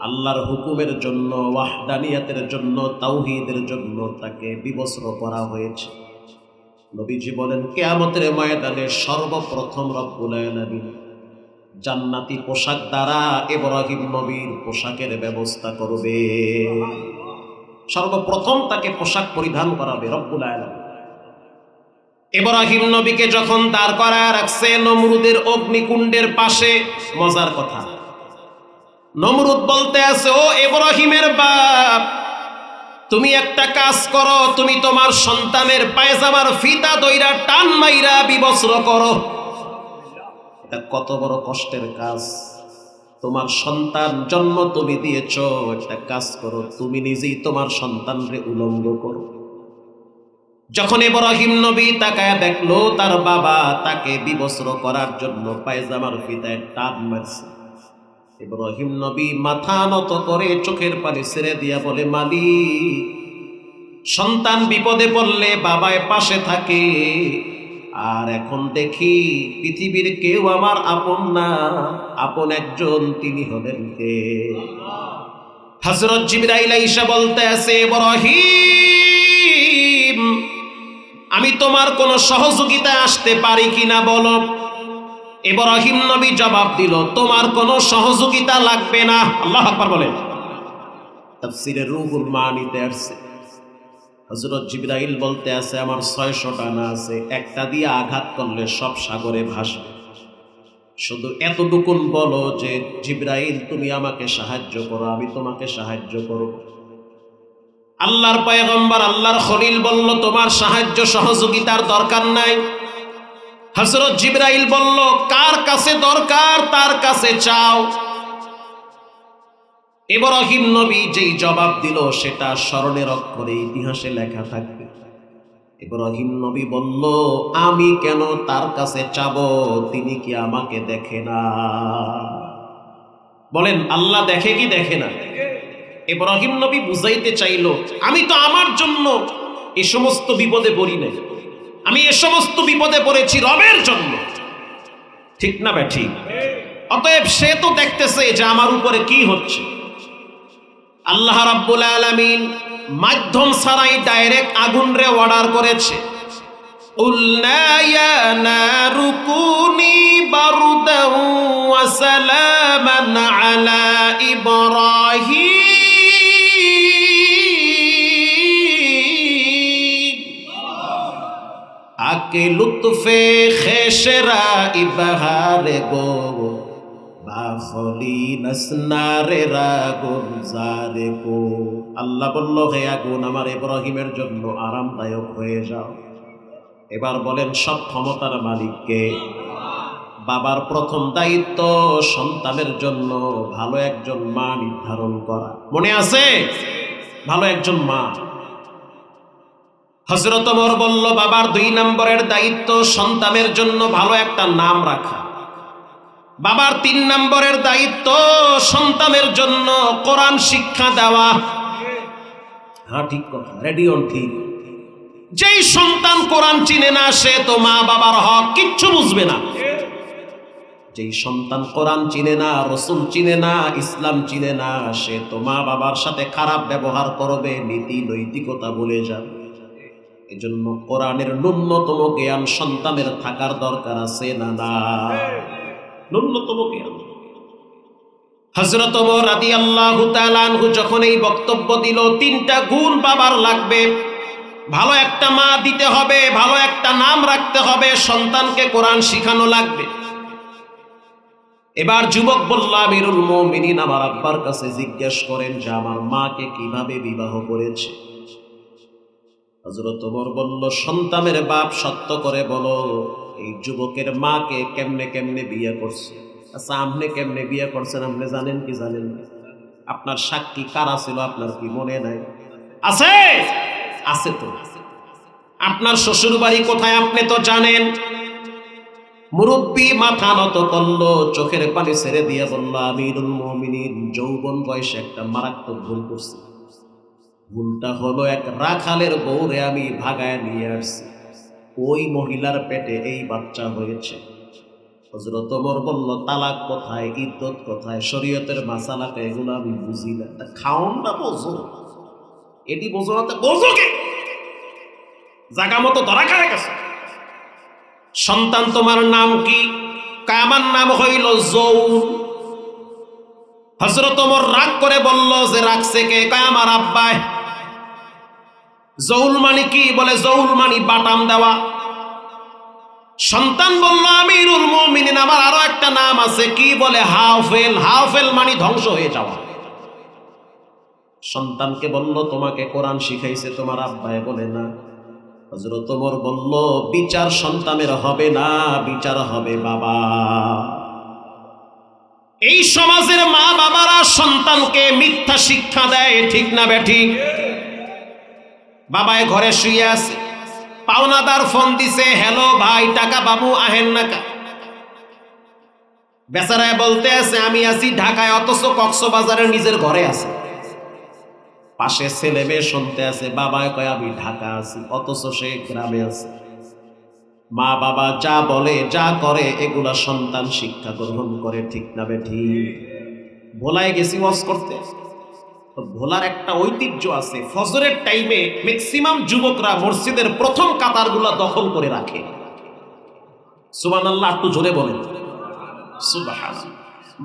আল্লাহর হুকুমের জন্য, ওয়াহদানিয়াতের জন্য, তাওহীদের জন্য তাকে বিবস্ত্র করা হয়েছে। নবীজি বলেন, কিয়ামতের ময়দানে সর্বপ্রথম রব্বুল আলামিন জান্নাতি পোশাক দ্বারা ইব্রাহিম নবীর পোশাকের ব্যবস্থা করবে। সর্বপ্রথম তাকে পোশাক পরিধান করাবে রব্বুল আলামিন। ইব্রাহিম নবীকে যখন দাঁড় করায় রাখছে নমরুদের অগ্নিকুণ্ডের পাশে, মজার কথা, নমরুদ বলতে আছে, ও ইব্রাহিমের বাপ, তুমি একটা কাজ করো, তুমি তোমার সন্তানের পায়জামার ফিতা দইরা টান মাইরা বিবস্ত্র করো। এটা কত বড় কষ্টের কাজ। তোমার সন্তান জন্ম তুমি দিয়েছ, একটা কাজ করো, তুমি নিজেই তোমার সন্তানরে উলঙ্গ করো। যখন ইব্রাহিম নবী তাকায় দেখলো তার বাবা তাকে বিবস্ত্র করার জন্য পায়জামার ফিতায় টান মারছে, ইব্রাহিম নবী মাথা নত করে চোখের পানি ছেড়ে দিয়া বলে, মালিক, সন্তান বিপদে পড়লে বাবায় পাশে থাকে। আর এখন দেখি পৃথিবীর কেউ আমার আপন না, আপন একজন, তিনি হলেন কে? হযরত জিবরাইল আইসা বলতে আছে, ইব্রাহিম আমি তোমার কোন সহযোগিতা আসতে পারি কিনা বলো। ইব্রাহিম নবী জবাব দিল, তোমার কোনো সহযোগিতা লাগবে না। আল্লাহু আকবার বলেন। তাফসীরে রুহুল মানিতে আসছে, হযরত জিবরাইল বলতে আছে, আমার 600 ডানা আছে, একটা দিয়ে আঘাত করলে সব সাগরে ভাসবে। শুধু এতটুকুন বলো যে জিবরাইল তুমি আমাকে সাহায্য করো, আমি তোমাকে সাহায্য করব। আল্লাহর পয়গম্বর আল্লাহর খলিল বলল, তোমার সাহায্য সহযোগিতার দরকার নাই। হযরত জিবরাইল বলল, কার কাছে দরকার তার কাছে চাও। ইব্রাহিম নবী যেই জবাব দিল সেটা স্মরণের অক্ষরে ইতিহাসে লেখা থাকবে। ইব্রাহিম নবী বলল, আমি কেন তার কাছে চাবো? তিনি কি আমাকে দেখে না? বলেন, আল্লাহ দেখে কি দেখে না? ইব্রাহিম নবী বুঝাইতে চাইল, আমি তো আমার জন্য এই সমস্ত বিপদে পড়ি নাই, আমি এ সমস্ত বিপদে পড়েছি রবের জন্য। ঠিক না বে ঠিক? অতএব সে তো দেখতেছে যে আমার উপরে কি হচ্ছে। আল্লাহ রাব্বুল আলামিন মাধ্যম ছাড়াই ডাইরেক্ট আগুন রে অর্ডার করেছে, কুলনা ইয়া নারু কুনি বারদান ওয়া সালামান আলা ইব্রাহিম আকে লুৎফে খেশরা ইবহারে গো বাখলি নাসনারে রাগুন জারে কো। আল্লাহ বলল, হে আগুন আমার ইব্রাহিমের জন্য আরামদায়ক হয়ে যাও। এবার বলেন, সব ক্ষমতার মালিক কে? বাবার প্রথম দায়িত্ব সন্তানের জন্য ভালো একজন মা নির্ধারণ করা। মনে আছে? ভালো একজন মা। হযরত ওমর বলল, বাবার 2 নম্বরের দায়িত্ব সন্তানের জন্য ভালো একটা নাম রাখা। বাবার 3 নম্বরের দায়িত্ব সন্তানের জন্য কোরআন শিক্ষা দেওয়া। হ্যাঁ, ঠিক কথা, রেডি অন ঠিক। যেই সন্তান কোরআন চিনে না সে তো মা বাবার হক কিচ্ছু বুঝবে না। যেই সন্তান কোরআন চিনে না, রাসূল চিনে না, ইসলাম চিনে না, সে তো মা বাবার সাথে খারাপ ব্যবহার করবে, নীতি নৈতিকতা ভুলে যাবে। এজন্য কোরআনের ন্যূনতম জ্ঞান সন্তানের থাকার দরকার আছে না? না, ন্যূনতম জ্ঞান। হযরত ওমর রাদিয়াল্লাহু তাআলা আনহু যখন এই বক্তব্য দিল, 3টা গুণ বাবার লাগবে। ভালো একটা মা দিতে হবে, ভালো একটা নাম রাখতে হবে, সন্তানকে কোরআন শিখানো লাগবে। এবার যুবক বলল, আমিরুল মুমিনিন আমার আব্বার কাছে জিজ্ঞেস করেন যে আমার মাকে কিভাবে বিবাহ করেছে। হযরত ওমর বলল, সন্তানের বাপ সত্য করে বলো, এই যুবকের মাকে কেমনে কেমনে বিয়ে করছে। আচ্ছা, আপনি কেমনে বিয়ে করছেন আপনি জানেন কি জানেন না? আপনার সাক্ষী কারা ছিল আপনার কি মনে নাই? আছে? আছে তো। আপনার শ্বশুর বাড়ি কোথায় আপনি তো জানেন। মুরব্বী মাথা নত করলো, চোখের পানি ছেড়ে দিয়ে বলল, আমিরুল মুমিনিন যৌবন বয়সে একটা মারাত্মক ভুল করছি। ভুলটা হলো, এক রাখালের বউরে আমি ভাগায় নিয়ে আসছি, ওই মহিলার পেটে এই বাচ্চা হয়েছে। হযরত ওমর বলল, তালাক কোথায়, ইদ্দত কোথায়, শরীয়তের মাসালাকে এগুলো আমি বুঝি না। খাওনটা বোঝো, এটি বোঝো না, বোঝো কে? জায়গা মতো ধরা খায় গেছে। সন্তান তোমার নাম কি? আমার নাম হইল জৌল। হযরত ওমর রাগ করে বলল, যে রাখছে কে? আমার আব্বাই। জৌল মানে কি? বলে জৌল মানে বাটাম দেওয়া। সন্তান বলল, আমিরুল মুমিনিন আমার আরো একটা নাম আছে। কি? বলে হাফেল। হাফেল মানে ধ্বংস হয়ে যাওয়া। সন্তানকে বলল, তোমাকে কোরআন শিখাইছে তোমার আব্বাই? বলে না। হযরত ওমর বলল, বিচার সন্তানের হবে না, বিচার হবে বাবা। এই সমাজের মা বাবারা সন্তানকে মিথ্যা শিক্ষা দেয়, ঠিক না বেঠিক? বাবায় ঘরে শুয়ে আছে, পাওনাদার ফোন দিছে, হ্যালো ভাই টাকা বাবু আহেন না কা? বেচারায় বলতে আছে, আমি আছি ঢাকায়, অথচ কক্সবাজারের নিজের ঘরে আছে। পাশে ছেলে মেয়ে শুনতে আছে, বাবা কয় আমি ঢাকা আছি, অথচ সে গ্রামে আছে। মা বাবা যা বলে যা করে এগুলা সন্তান শিক্ষা গ্রহণ করে, ঠিক না বেঠিক? ভোলায় গেছি ওয়াজ করতে, তো ভোলার একটা ঐতিহ্য আছে, ফজরের টাইমে ম্যাক্সিমাম যুবকরা মসজিদের প্রথম কাতারগুলা দখল করে রাখে। সুবহানাল্লাহ, একটু জোরে বলেন সুবহানাল্লাহ।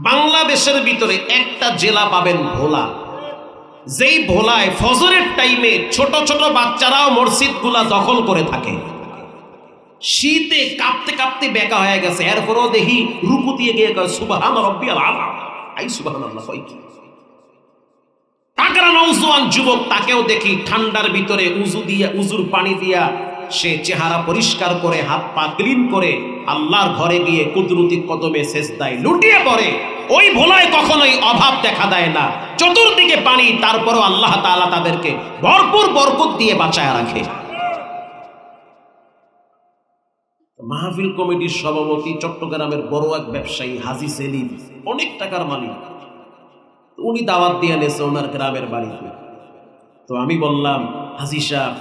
বাংলাদেশের ভিতরে একটা জেলা পাবেন ভোলা, যেই ভোলায় ফজরের টাইমে ছোট ছোট বাচ্চারাও মসজিদগুলা দখল করে থাকে। শীতে কাঁপতে কাঁপতে বেকা হয়ে গেছে, এরপরও দেখি রুকু দিয়ে গিয়ে কয় সুবহান রাব্বিয়াল আযম। আই সুবহানাল্লাহ কয় কি? তাগড়া নওজোয়ান যুবক, তাকেও দেখি ঠান্ডার ভিতরে উজুর পানি দিয়া সে চেহারা পরিষ্কার করে হাত পা ক্লিন করে আল্লাহর ঘরে গিয়ে কুদরতি কদমে সেজদায় লুটিয়ে পড়ে। ওই ভোলায় কখনোই অভাব দেখা দেয় না, চতুর্দিকে পানি, তারপরও আল্লাহ তাআলা তাদেরকে ভরপুর বরকত দিয়ে বাঁচায় রাখে। মাহফিল কমিটির সভাপতি চট্টগ্রামের বড় এক ব্যবসায়ী হাজী সেলিম, অনেক টাকার মালিক, উনি দাওয়াত দিয়ে নেছে ওনার গ্রামের বাড়িতে। তো আমি বললাম, হাজী সাহেব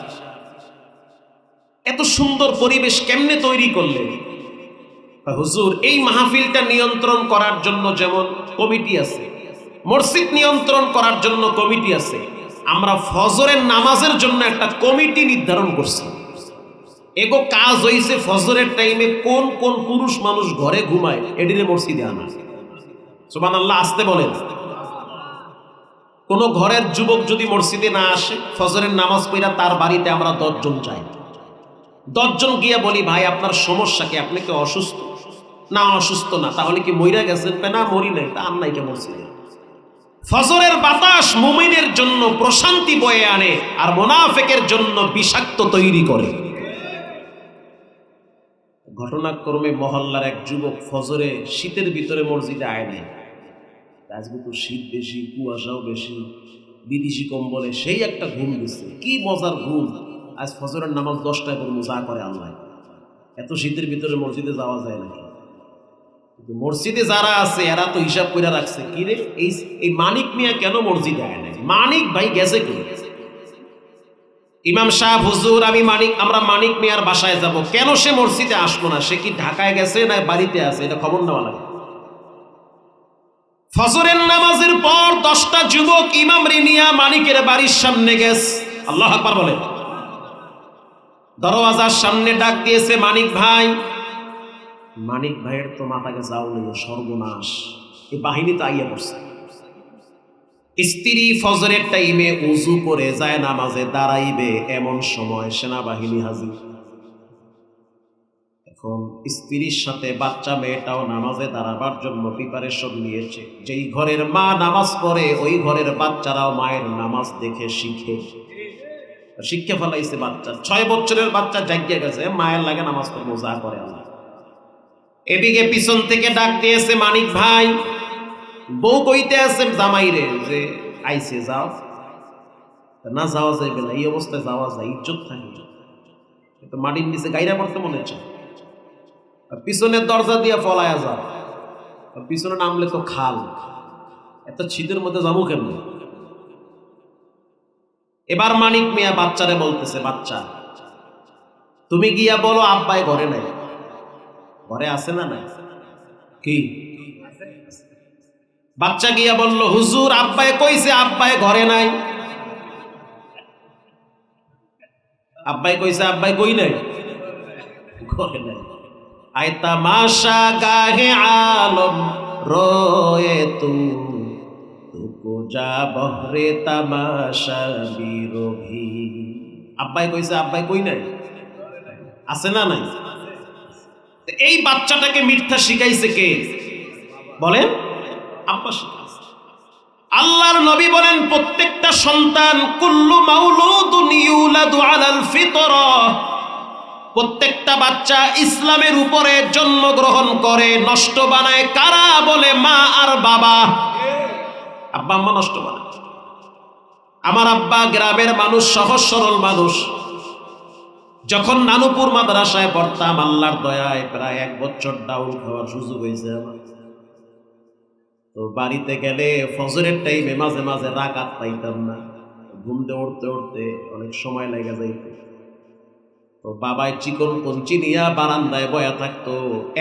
এত সুন্দর পরিবেশ কেমনে তৈরি করলেন? হুজুর, এই মাহফিলটা নিয়ন্ত্রণ করার জন্য যেমন কমিটি আছে, মসজিদ নিয়ন্ত্রণ করার জন্য কমিটি আছে, আমরা ফজরের নামাজের জন্য একটা কমিটি নির্ধারণ করছি। এগো কাজ হইছে ফজরের টাইমে কোন কোন পুরুষ মানুষ ঘরে ঘুমায় এটিরে মসজিদে আনা। সুবহানাল্লাহ, আসতে বলেন। কোন ঘরের যুবক যদি মসজিদে না আসে, ফজরের নামাজ পড়া তার বাড়িতে আমরা 10 জন যাই। 10 জন গিয়ে বলি, ভাই আপনার সমস্যা কি? আপনি কি অসুস্থ? না অসুস্থ না। তাহলে কি মইরা গেছেন? না মরি নাই। তা আর নাই কে মসজিদে? ফজরের বাতাস মুমিনের জন্য প্রশান্তি বয়ে আনে, আর মুনাফিকের জন্য বিষাক্ত তৈরি করে। ঘটনাক্রমে মহল্লার এক যুবক ফজরে শীতের ভিতরে মসজিদে আয় নাই। আজকে তো শীত বেশি, কুয়াশাও বেশি, বিদেশি কম্বলে সেই একটা ঘুম দিচ্ছে, কি মজার ঘুম। আজ ফজরের নামাজ 10টায় পড়বো, যা করে আল্লাহ। এত শীতের ভিতরে মসজিদে যাওয়া যায় নাকি? কিন্তু মসজিদে যারা আছে এরা তো হিসাব করে রাখছে, কি রে এই মানিক মিয়া কেন মসজিদে আয় নাই? মানিক ভাই গেছে কি? ইমাম সাহেব হুজুর, আমরা মানিক মিয়ার বাসায় যাব, কেন সে মসজিদে আসলো না? সে কি ঢাকায় গেছে না বাড়িতে আছে? এটা খবর নেওয়া লাগে। ফজরের নামাজের পর 10টা যুবক ইমাম রিনিয়া মানিকের বাড়ির সামনে গেছে। আল্লাহু আকবার বলে। দরওয়াজার সামনে ডাক দিয়েছে, মানিক ভাই। মানিক ভাইয়ের তো মাথাকে যাও নেই, সর্বনাশ, এই বাহিনী তো আইয়া পড়ছে। স্ত্রী ফজরের টাইমে উজু করে যায় নামাজে দাঁড়াইবে, এমন সময় সেনাবাহিনী হাজির। এখন স্ত্রীর সাথে বাচ্চা মেয়েটাও নামাজে দাঁড়াবার জন্য প্রিপারেশন নিয়েছে। যেই ঘরের মা নামাজ পড়ে ওই ঘরের বাচ্চারাও মায়ের নামাজ দেখে শিখে ফেলাইছে। বাচ্চা 6 বছরের বাচ্চা জাগিয়ে গেছে, মায়ের লাগে নামাজ পড়বো, যা করে আল্লাহ। এদিকে পিছন থেকে ডাক দিয়েছে, মানিক ভাই। বউ কইতে আছে জামাইরে যে আইছে, যাও না, যাওয়া যাইবে না, এই অবস্থায় যাওয়া যায়, ইজ্জত থাকে। কিন্তু মাটির নিচে গাইরা পড়তে মনে হচ্ছে। পিছনের দরজা দিয়ে ফলায়া যাও, পিছনে নামলে তো খাল, এত শীতের মধ্যে যাবো কেমন? এবার মানিক মিয়া বাচ্চারে বলতেছে, বাচ্চা তুমি গিয়া বলো আব্বাই ঘরে নাই। ঘরে আছে না নাই? কি? বাচ্চা গিয়া বলল, হুজুর আব্বাই কইছে আব্বাই ঘরে নাই। আব্বাই কইছে আব্বাই কই নাই? ঘরে নাই। আয় তামাশা গাহে আলম রোয়ে তুকো যা বহরে তামাশা বিরোহী। আব্বাই কইছে আব্বাই কই নাই? আছে না নাই? এই বাচ্চাটাকে মিথ্যা শিখাইছে কে বলেন? আব্বা শিখাইছে। আল্লাহর নবী বলেন, প্রত্যেকটা সন্তান কুল্লু মাউলুদুন ইউলাদু আলাল ফিতরা, প্রত্যেকটা বাচ্চা ইসলামের উপরে জন্মগ্রহণ করে। নষ্ট বানায় কারা? বলে মা আর বাবা। আব্বা আম্মা নষ্ট বানায়। আমার আব্বা গ্রামের মানুষ, সহজ সরল মানুষ। যখন নানুপুর মাদ্রাসায় পড়তাম, আল্লাহর দয়ায় প্রায় 1 বছর ডাউল খাওয়ার সুযোগ হয়েছে আমার। তো বাড়িতে গেলে ফজরের টাইমে মাঝে মাঝে রাকাত পাইতাম না, ঘুম দিয়ে উঠতে উঠতে অনেক সময় লেগে যাইত। তো বাবাই চিকন কঞ্চি নিয়ে বারান্দায় বয়া থাকতো।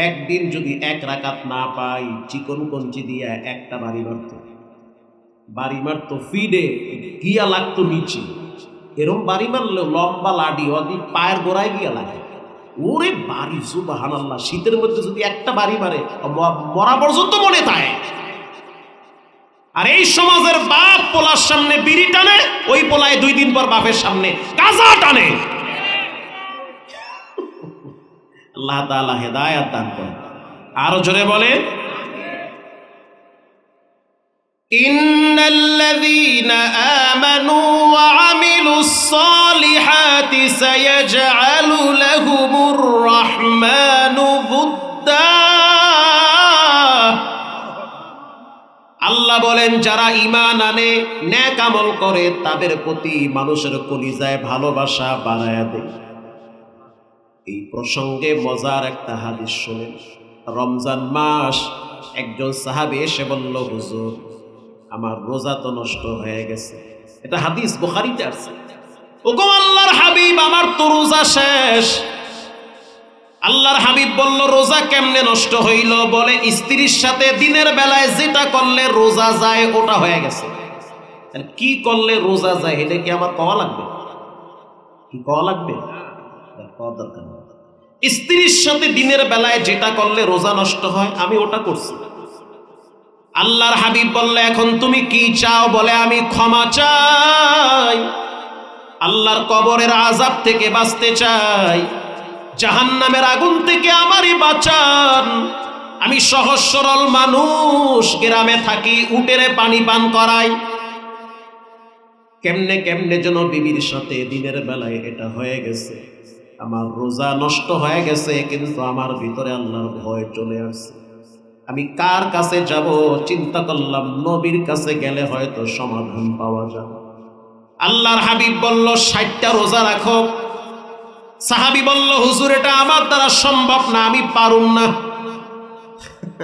একদিন যদি 1 রাকাত না পাই, চিকন কঞ্চি দিয়ে একটা বাড়ি মারতো ফিডে গিয়া লাগতো নিচে। এরম বাড়ি মারলেও লম্বা লাডি ওদি পায়ের গোড়ায় গিয়া লাগে। ওরে বাড়ি সুবহানাল্লাহ, শীতের মধ্যে যদি একটা বাড়ি মারে মরা পর্যন্ত মনে থাকে। আর এই সমাজের বাপ পোলার সামনে বিড়ি টানে, ওই পোলায় 2 দিন পর বাপের সামনে গাঁজা টানে। আল্লাহ তাআলা হেদায়েত দান করেন। আরো জোরে বলে, ইন্নাল্লাযীনা আমানু ওয়া আমিলুস সালিহাতি সায়াজআলু লাহুমুর রাহমানু বুদ্দা। আল্লাহ বলেন, যারা ঈমান আনে, নেক আমল করে, তাদের প্রতি মানুষের কলিজায় ভালোবাসা বাড়ায়া দেয়। এই প্রসঙ্গে মজার একটা হাদিস শুনেন। রমজান মাস, একজন সাহাবী এসে বলল, হুজুর আমার রোজা তো নষ্ট হয়ে গেছে। এটা হাদিস বুখারীতে আছে। ওগো আল্লাহর হাবিব, আমার তো রোজা শেষ। আল্লাহর হাবিব বলল, রোজা কেমনে নষ্ট হইল? বলে, স্ত্রীর সাথে দিনের বেলায় যেটা করলে রোজা যায় ওটা হয়ে গেছে। কি করলে রোজা যায় এটা কি আমার কওয়া লাগবে? কি কওয়া লাগবে? দরকার নেই। স্ত্রীর সাথে দিনের বেলায় যেটা করলে রোজা নষ্ট হয়, আমি ওটা করছি। আল্লাহর হাবিব বললে, এখন তুমি কি চাও? বলে, আমি ক্ষমা চাই, আল্লাহর কবরের আযাব থেকে বাঁচতে চাই, জাহান্নামের আগুন থেকে আমারই বাঁচান। আমি সহজ সরল মানুষ, গ্রামে থাকি, উটেরে পানি পান করাই। কেমনে কেমনে যেন বিবির সাথে দিনের বেলায় এটা হয়ে গেছে। আমার রোজা নষ্ট হয়ে গেছে, কিন্তু আমার ভিতরে আল্লাহর ভয় চলে আসছে। আমি কার কাছে যাব? চিন্তা করলাম, নবীর কাছে গেলে হয়তো সমাধান পাওয়া যাবে। আল্লাহর হাবিব বলল, 60টা রোজা রাখো। সাহাবী বলল, হুজুর এটা আমার দ্বারা সম্ভব না, আমি পারুম না।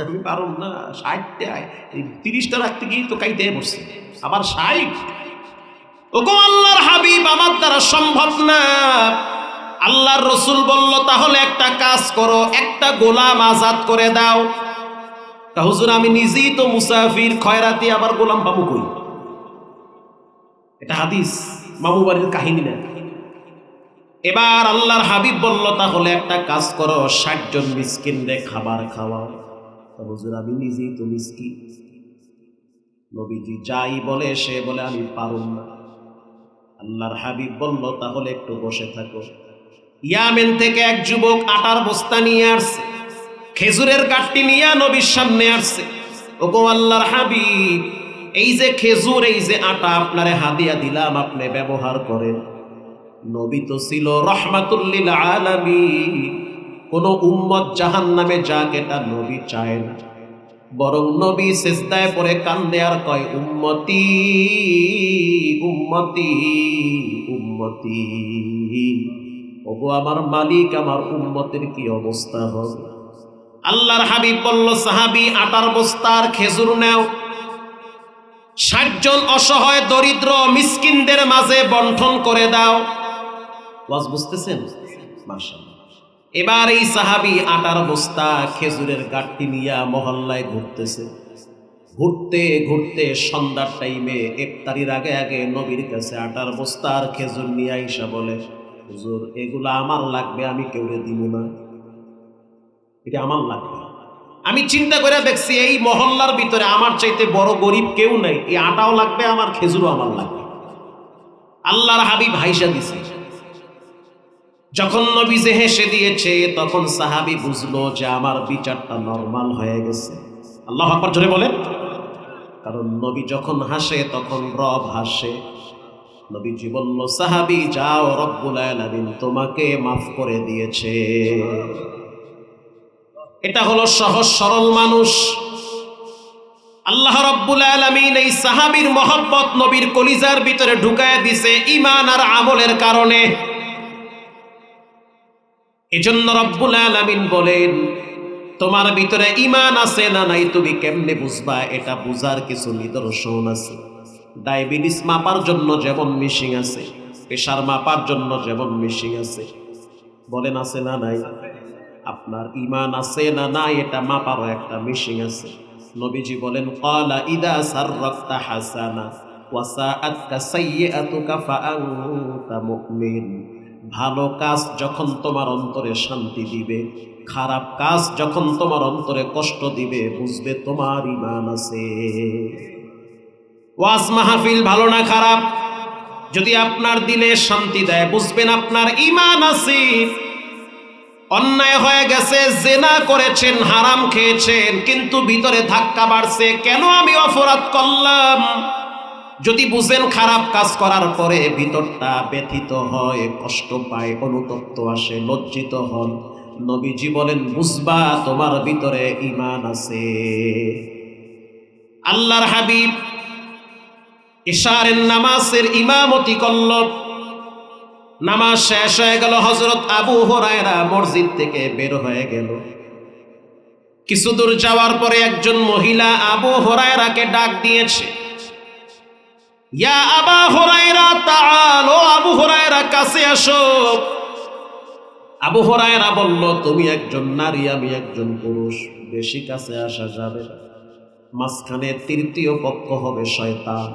আমি পারুম না 60টা, এই 30টা রাখতে গিয়ে তো কাইতে বসছে, আবার 60। ওগো আল্লাহর হাবিব, আমার দ্বারা সম্ভব না। আল্লাহর রসুল বলল, তাহলে একটা কাজ করো, একটা গোলাম আজাদ করে দাও। হুজুর আমি নিজেই তো মুসাফির, খয়রাতি, আবার গোলাম পাবো কই? এটা হাদিস, মামু বাড়ির কাহিনী না। এবার আল্লাহর হাবিব বলল, তাহলে একটা কাজ করো, 60 জন মিসকিনরে খাবার খাওয়াও। হুজুর আমি নিজেই তো মিসকিন। নবীজি যাই বলে সে বলে, আমি পারুম না। আল্লাহর হাবিব বলল, তাহলে একটু বসে থাকো। ইয়ামেন থেকে এক যুবক আটার বস্তা নিয়ে আসছে, খেজুরের গাঁটটি নিয়ে নবীর সামনে আসছে। ওগো আল্লাহর হাবিব, এই যে খেজুর, এই যে আটা আপনারে হাদিয়া দিলাম, আপনি ব্যবহার করেন। নবী তো ছিল রাহমাতুল লিল আলামিন। কোন উম্মত জাহান্নামে যাক এটা নবী চায় না, বরং নবী সিজদায় পড়ে কান্দে আর কয়, উম্মতি উম্মতি উম্মতি। ওগো আমার মালিক, আমার উম্মতের কি অবস্থা হবে? আল্লাহর হাবিব বলল, সাহাবী আটার বস্তার খেজুর নাও, 60 জন অসহায় দরিদ্র মিসকিনদের মাঝে বন্টন করে দাও। ওয়াজ বুঝতেছেন? মাশাআল্লাহ। এবার এই সাহাবী আটার বস্তা, খেজুরের গাঁটটি নিয়ে মহল্লায় ঘুরতেছে। ঘুরতে ঘুরতে সন্ধ্যার টাইমে ইফতারির আগে আগে নবীর কাছে আটার বস্তা আর খেজুর নিয়ে আইসা বলে, হুজুর এগুলা আমার লাগবে, আমি কেউরে দিব না, এটা আমার লাগবে। আমি চিন্তা করে দেখছি এই মহল্লার ভিতরে আমার চাইতে বড় গরিব কেউ নাই, এই আটাও লাগবে আমার, খেজুরও আমার লাগবে। আল্লাহর হাবিব হাইসা দিছে। যখন নবী যে হেসে দিয়েছে, তখন সাহাবী বুঝলো যে আমার বিচারটা নরমাল হয়ে গেছে। আল্লাহু আকবার জোরে বলেন। কারণ নবী যখন হাসে তখন রব হাসে। নবীজি বলল, সাহাবী যাও, রব্বুল আলামিন তোমাকে মাফ করে দিয়েছে। এটা হলো সহজ সরল মানুষ। আল্লাহ রাব্বুল আলামিন এই সাহাবীর মহব্বত নবীর কলিজার ভিতরে ঢুকায় দিছে ঈমান আর আমলের কারণে। এজন্য রব্বুল আলামিন বলেন, তোমার ভিতরে ঈমান আছে না নাই তুমি কেমনে বুঝবা? এটা বুঝার কিছু নিদর্শন আছে। ডায়াবেটিস মাপার জন্য যেমন মেশিন আছে, প্রেশার মাপার জন্য যেমন মেশিন আছে, বলেন আছে না নাই? আপনার ঈমান আছে না নাই এটা মাপারও একটা মেশিন আছে। নবীজি বলেন ক্বালা ইদা সাররাতা হাসানা ওয়া সাআতকা সাইয়্যাতুকা ফাআনতা মুমিন। ভালো কাজ যখন তোমার অন্তরে শান্তি দিবে, খারাপ কাজ যখন তোমার অন্তরে কষ্ট দিবে, বুঝবে তোমার ঈমান আছে। ওয়াজ মাহফিল ভালো না খারাপ, যদি আপনার দিলে শান্তি দেয়, বুঝবেন আপনার ঈমান আছে। অন্যায় হয়ে গেছে, জেনা করেছেন, হারাম খেয়েছেন, কিন্তু ভিতরে ধাক্কা বাড়ছে, কেন আমি অপরাধ করলাম? যদি বুঝেন খারাপ কাজ করার পরে ভিতরটা ব্যথিত হয়, কষ্ট পায়, অনুতপ্ত আসে, লজ্জিত হন, নবীজি বলেন বুঝবা তোমার ভিতরে ঈমান আছে। আল্লাহর হাবিব ইশারের নামাজের ইমামতি করল। নামাজ শেষ হয়ে গেল, হযরত আবু হুরায়রা মসজিদ থেকে বের হয়ে গেল। কিছু দূর যাওয়ার পরে একজন মহিলা আবু হুরায়রাকে ডাক দিয়েছে, ইয়া আবা হুরায়রা তাআল, ও আবু হুরায়রা কাছে আসো। আবু হুরায়রা বলল, তুমি একজন নারী, আমি একজন পুরুষ, বেশি কাছে আসা যাবে না, মাঝখানে তৃতীয় পক্ষ হবে শয়তান।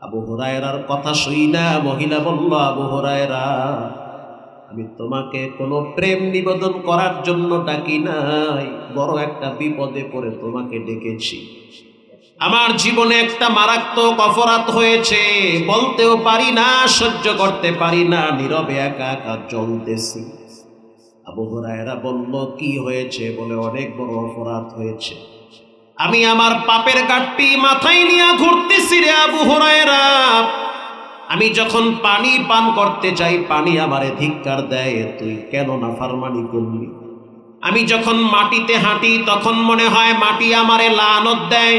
আবু হুরায়রার কথা শুই না মহিলা বলল, আবু হুরায়রা, আমি তোমাকে কোনো প্রেম নিবেদন করার জন্য ডাকি নাই, বড় একটা বিপদে পড়ে তোমাকে ডেকেছি। আমার জীবনে একটা মারাত্মক অপরাধ হয়েছে, বলতেও পারি না, সহ্য করতে পারি না, নীরবে একা একা জ্বলতেছি। আবু হুরায়রা বলল, কি হয়েছে? বলে, অনেক বড় অপরাধ হয়েছে, আমি আমার পাপের গাঁটটি মাথায় নিয়ে ঘুরতেছি রে আবু হুরায়রা। আমি যখন পানি পান করতে চাই, পানি আমারে ধিক্কার দেয়, তুই কেন নাফরমানি করলি? আমি যখন মাটিতে হাঁটি, তখন মনে হয় মাটি আমারে লানত দেয়।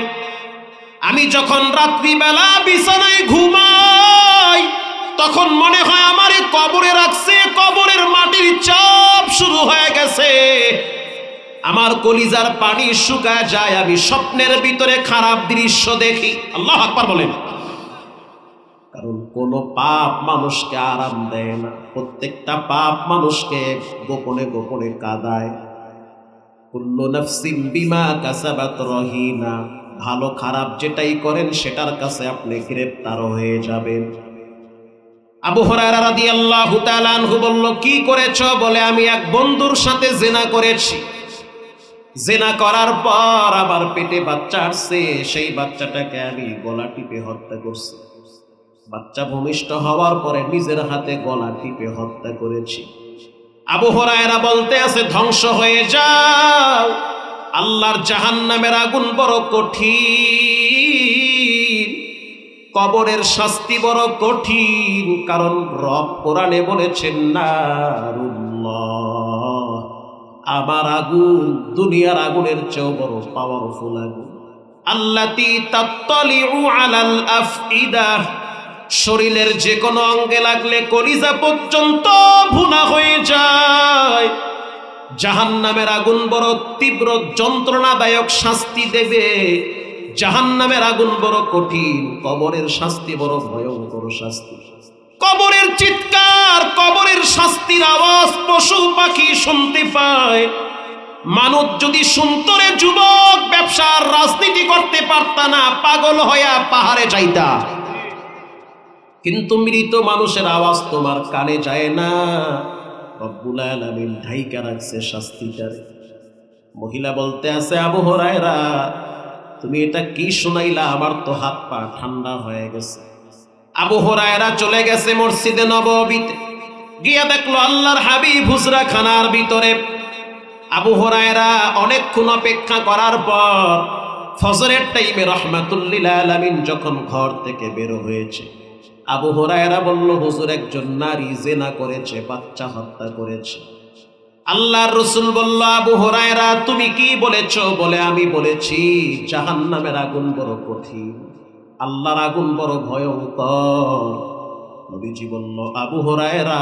আমি যখন রাত্রিবেলা বিছানায় ঘুমাই, তখন মনে হয় আমারে কবরে রাখছে, কবরের মাটির চাপ শুরু হয়ে গেছে, আমার কলিজার পানি শুকায় যায়, আমি স্বপ্নের ভিতরে খারাপ দৃশ্য দেখি। আল্লাহু আকবার বলেন। কারণ কোন পাপ মানুষকে আরাম দেয় না, প্রত্যেকটা পাপ মানুষকে গোপনে গোপনে কাঁদায়। কুল্লু নাফসিন বিমা কাসাবাত রহিনা, ভালো খারাপ যেটাই করেন সেটার কাছে আপনি গ্রেফতার হয়ে যাবেন। আবু হুরায়রা রাদিয়াল্লাহু তাআলা আনহু বলল, কি করেছো? বলে, আমি এক বন্ধুর সাথে জিনা করেছি, জিনা করার পর আমার পেটে বাচ্চা আসছে, সেই বাচ্চাটাকে আমি গলা টিপে হত্যা করছি। বাচ্চা ভূমিষ্ঠ হওয়ার পরে নিজের হাতে গলা টিপে হত্যা করেছি। আবু হুরায়রা বলতে আছে, ধ্বংস হয়ে যাও, আল্লাহর জাহান্নামের আগুন বড় কঠিন, কবরের শাস্তি বড় কঠিন। কারণ রব কোরআনে বলেছেন, নারুল্লাহ, আমার আগুন দুনিয়ার আগুনের চেয়েও বড় পাওয়ারফুল আগুন। আল্লাতী তাত্তালিউ আলাল আফইদা, শরীরের যে কোনো অঙ্গে লাগলে কলিজা পর্যন্ত ভুনা হয়ে যায়। জাহান্নামের আগুন বড় তীব্র যন্ত্রণাদায়ক শাস্তি দেবে, জাহান্নামের আগুন বড় কঠিন, কবরের শাস্তি বড় ভয়ঙ্কর শাস্তি। কবরের চিৎকার, কবরের শাস্তির আওয়াজ পশু পাখি শুনতে পায়, মানুষ যদি শুনতরে যুবক ব্যবসার রাজনীতি করতে পারতা না, পাগল হইয়া পাহাড়ে যাইতা। কিন্তু মৃত মানুষের আওয়াজ তোমার কানে যায় না, রব্বুল আলামিন ঢাইকা রাখছে শাস্তিটারে। মহিলা বলতে আছে, আবু হুরায়রা, তুমি এটা কি শুনাইলা? আমার তো হাত পা ঠান্ডা হয়ে গেছে। আবু হুরায়রা চলে গেছে মসজিদে নববীতে, গিয়া দেখলো আল্লাহর হাবিব হুজরা খানার ভিতরে। আবু হুরায়রা অনেকক্ষণ অপেক্ষা করার পর ফজরের টাইমে রাহমাতুল লিল আলামিন যখন ঘর থেকে বের হয়েছে, আবু হুরায়রা বলল, হুজুর, একজন নারী জিনা করেছে, বাচ্চা হত্যা করেছে। আল্লাহর রাসূল বলল, আবু হুরায়রা, তুমি কি বলেছ? বলে, আমি বলেছি জাহান্নামের আগুন বড় কঠিন, আল্লাহর আগুন বড় ভয়ঙ্কর। নবীজি বলল, আবু হুরায়রা,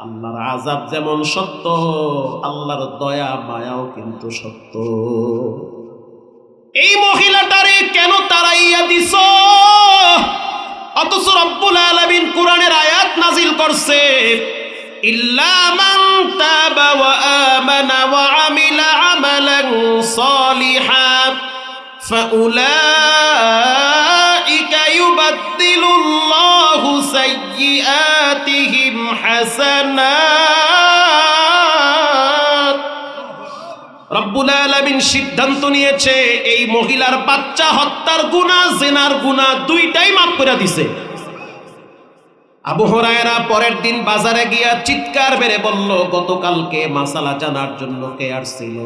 আল্লাহর আযাব যেমন সত্য, আল্লাহর দয়া মায়াও কিন্তু সত্য। এই মহিলাটার এই কেন তাড়াইয়া দিছ? অথচ রব্বুল আলামিন কোরআনের আয়াত নাজিল করছে, ইল্লা মান তাবা ওয়া আমানা ওয়া আমিলা আমালান সালিহান ফাউলাইকা ইউবাদদিলুল্লাহু সাইয়্যাতিহিম হাসানাত। রব্বুল আলামিন সিদ্ধান্ত নিয়েছে এই মহিলার বাচ্চা হত্যার গুনাহ, জিনার গুনাহ দুইটাই মাফ করে দিছে। আবু হুরায়রা পরের দিন বাজারে গিয়া চিৎকার মেরে বলল, গতকালকে মাসালা জানার জন্য কে আসছিল?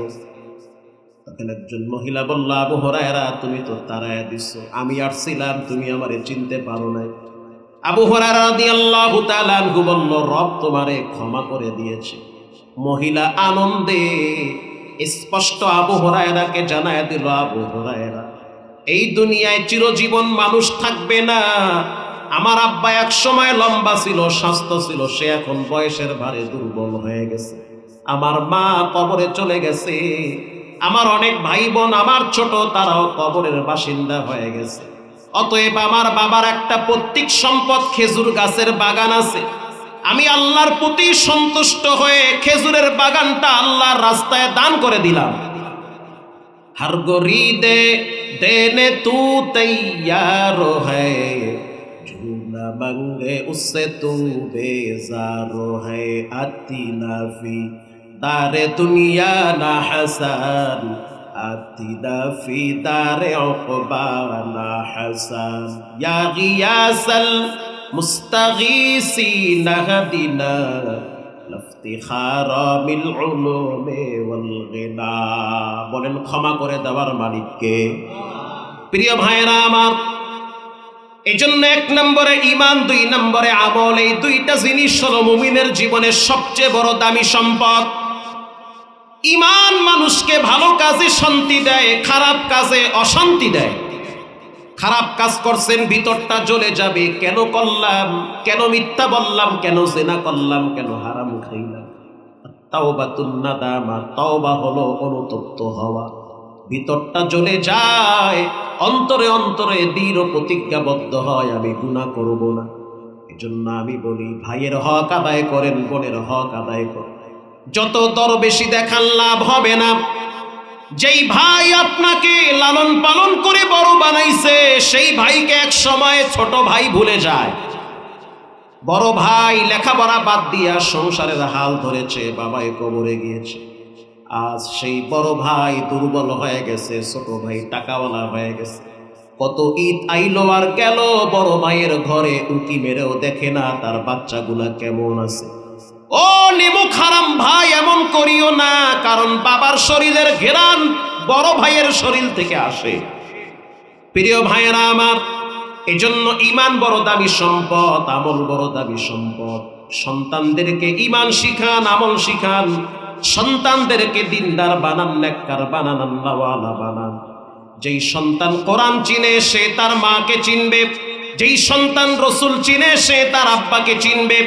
তখন একজন মহিলা বলল, আবু হুরায়রা তুমি তো তাড়ায়া দিছো, আমি আসছিলাম, তুমি আমারে চিনতে পারো নাই। আবু হুরায়রা রাদিয়াল্লাহু তাআলা আনহু বলল, রব তোমারে ক্ষমা করে দিয়েছে। মহিলা আনন্দে স্পষ্ট আবু হুরায়রাকে জানায়া দিল, আবু হুরায়রা, এই দুনিয়ায় চিরজীবন মানুষ থাকবে না। আমার আব্বা এক সময় লম্বা ছিল, স্বাস্থ্য ছিল, সে এখন বয়সের ভারে দুর্বল হয়ে গেছে। আমার মা কবরে চলে গেছে, আমার অনেক ভাই বোন আমার ছোট, তারাও কবরের বাসিন্দা হয়ে গেছে। অতএব আমার বাবার একটা পৈতৃক সম্পদ খেজুর গাছের বাগান আছে। আমি আল্লাহর প্রতি সন্তুষ্ট হয়ে খেজুরের বাগানটা আল্লাহর রাস্তায় দান করে দিলাম। हर गोरीदे देने तू तैयार है, झूला मंगे उससे तू बेजार है, आती नाफी दारे दुनिया ना हसन, आती नाफी दारे उक़बा ना हसन, या गियासल मुस्तगीसीन हदीना বলেন ক্ষমা করে দেওয়ার মালিককে। প্রিয় ভাইরা আমার, এই জন্য 1 নম্বরে ঈমান, 2 নম্বরে আমল, এই দুইটা জিনিস হলো মুমিনের জীবনের সবচেয়ে বড় দামি সম্পদ। ঈমান মানুষকে ভালো কাজে শান্তি দেয়, খারাপ কাজে অশান্তি দেয়। খারাপ কাজ করছেন, ভিতরটা জ্বলে যাবে, কেন করলাম, কেন মিথ্যা বললাম, কেন জিনা করলাম, কেন হারাম খাইলাম। তাওবাতুন নাদামা, তওবা হলো অনুতপ্ত হওয়া, ভিতরটা জ্বলে যায়, অন্তরে অন্তরে দৃঢ় প্রতিজ্ঞাবদ্ধ হয় আমি গুনাহ করব না। এজন্য আমি বলি, ভাইয়ের হক আদায় করেন, বোনের হক আদায় করেন। যত দরবেশি দেখান লাভ হবে না। যেই ভাই আপনাকে লালন পালন করে বড় বানাইছে, সেই ভাইকে এক সময় ছোট ভাই ভুলে যায়। বড় ভাই লেখাপড়া বাদ দিয়া সংসারের হাল ধরেছে, বাবাই কবরে গিয়েছে। আজ সেই বড় ভাই দুর্বল হয়ে গেছে, ছোট ভাই টাকাওয়ালা হয়ে গেছে। কত ঈদ আইলো আর গেল, বড় ভাইয়ের ঘরে উঁকি মেরেও দেখে না তার বাচ্চাগুলা কেমন আছে। ও নিমুখ হারাম ভাই, এমন করিও না, কারণ বাবার শরীরের ঘেরান বড় ভাইয়ের শরীর থেকে আসে। প্রিয় ভাইয়েরা আমার, এজন্য ঈমান বড় দামি সম্পদ, আমল বড় দামি সম্পদ। সন্তানদেরকে ঈমান শিখান, আমল শিখান, সন্তানদেরকে দিনদার বানান, নেককার বানান, আল্লাহওয়ালা বানান। যেই সন্তান কোরআন চিনে সে তার মাকে চিনবে, যেই সন্তান রসুল চিনে সে তার আব্বাকে চিনবে।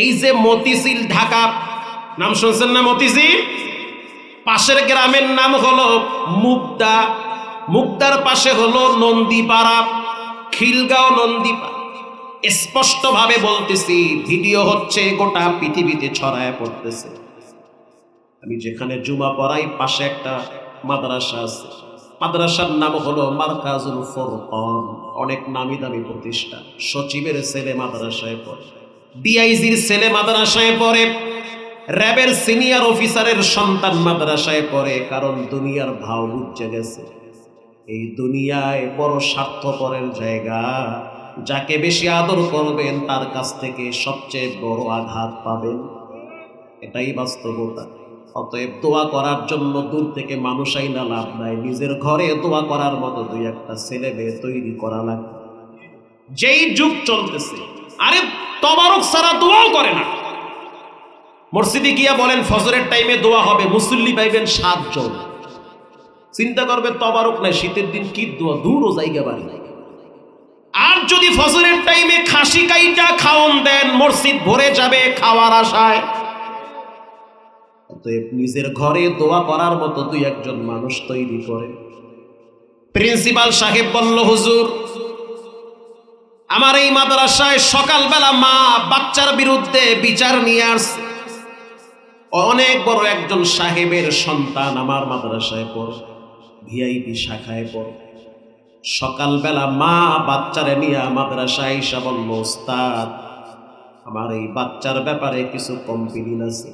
এই যে মতিঝিল ঢাকা, নাম শুনছেন না মতিঝিল? পাশের গ্রামের নাম হলো মুগদা, মুগদার পাশে হলো নন্দীপাড়া, খিলগাঁও নন্দীপাড়া। স্পষ্ট ভাবে বলতেছি, ভিডিও হচ্ছে, গোটা পৃথিবীতে ছড়ায় পড়তেছে। আমি যেখানে জুমা পড়াই, পাশে একটা মাদ্রাসা আছে, মাদ্রাসার নাম হলো মারকাজুল ফুরকান। অনেক নামি দামি প্রতিষ্ঠান। সচিবের ছেলে মাদ্রাসায় পড়ে, ডিআইজির ছেলে মাদ্রাসায় পড়ে, র্যাবের সিনিয়র অফিসারের সন্তান মাদ্রাসায় পড়ে। কারণ দুনিয়ার ভাও বুঝে গেছে, এই দুনিয়ায় বড় স্বার্থপরের জায়গা। যাকে বেশি আদর করবেন তার কাছ থেকে সবচেয়ে বড় আঘাত পাবেন, এটাই বাস্তবতা। অতএব দোয়া করার জন্য দূর থেকে মানুষ আইনা লাভ নাই, নিজের ঘরে দোয়া করার মতো 2-1টা ছেলে মেয়ে তৈরি করা লাগবে। যেই যুগ চলতেছে, আরে তবারক ছাড়া দোয়াও করে না। মসজিদে গিয়া বলেন ফজরের টাইমে দোয়া হবে, মুসল্লি পাইবেন 7 জন। চিন্তা করবে তবারক নাই, শীতের দিন কি দোয়া, দূরও জায়গা বাড়ি। আর যদি ফজরের টাইমে খাসি কাইটা খাওন দেন, মসজিদ ভরে যাবে খাওয়ার আশায়। অতএব নিজের ঘরে দোয়া করার মতো 2-1 জন মানুষ তৈরি করে। প্রিন্সিপাল সাহেব বলল, হুজুর, আমার এই মাদ্রাসায় সকালবেলা মা বাচ্চার বিরুদ্ধে বিচার নিয়ে আসছে। অনেক বড় একজন সাহেবের সন্তান আমার মাদ্রাসায় পড়ে, ভিআইপি শাখায় পড়ে। সকালবেলা মা বাচ্চারে নিয়ে মাদ্রাসায় এসে বলল, ওস্তাদ, আমার এই বাচ্চার ব্যাপারে কিছু কমপ্লেইন আছে।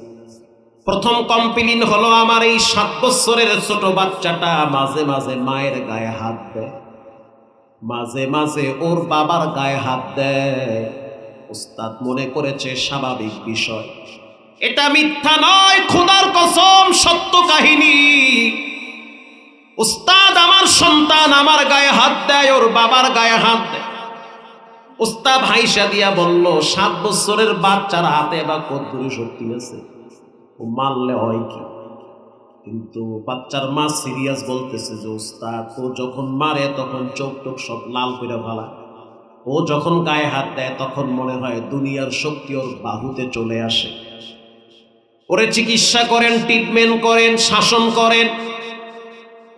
প্রথম কমপ্লেইন হলো, আমার এই 7 বছরের ছোট বাচ্চাটা মাঝে মাঝে মায়ের গায়ে হাত দেয়, মাঝে মাঝে ওর বাবার গায়ে হাত দেয়। ওস্তাদ মনে করেছে স্বাভাবিক বিষয়, এটা মিথ্যা নয়, খোদার কসম সত্য কাহিনী। উস্তাদ, আমার সন্তান আমার গায়ে হাত দেয়, ওর বাবার গায়ে হাত দেয়। উস্তাদ হাইসা দিয়া বলল, 7 বছরের বাচ্চার হাতে বা কদ্দুরি শক্তি আছে, ও মারলে হয় কি? কিন্তু বাচ্চার মা সিরিয়াস বলতেছে যে, উস্তাদ, ও যখন মারে তখন চোখ টোক সব লাল করে ভালা, ও যখন গায়ে হাত দেয় তখন মনে হয় দুনিয়ার শক্তি ওর বাহুতে চলে আসে। ওরে চিকিৎসা করেন, ট্রিটমেন্ট করেন, শাসন করেন।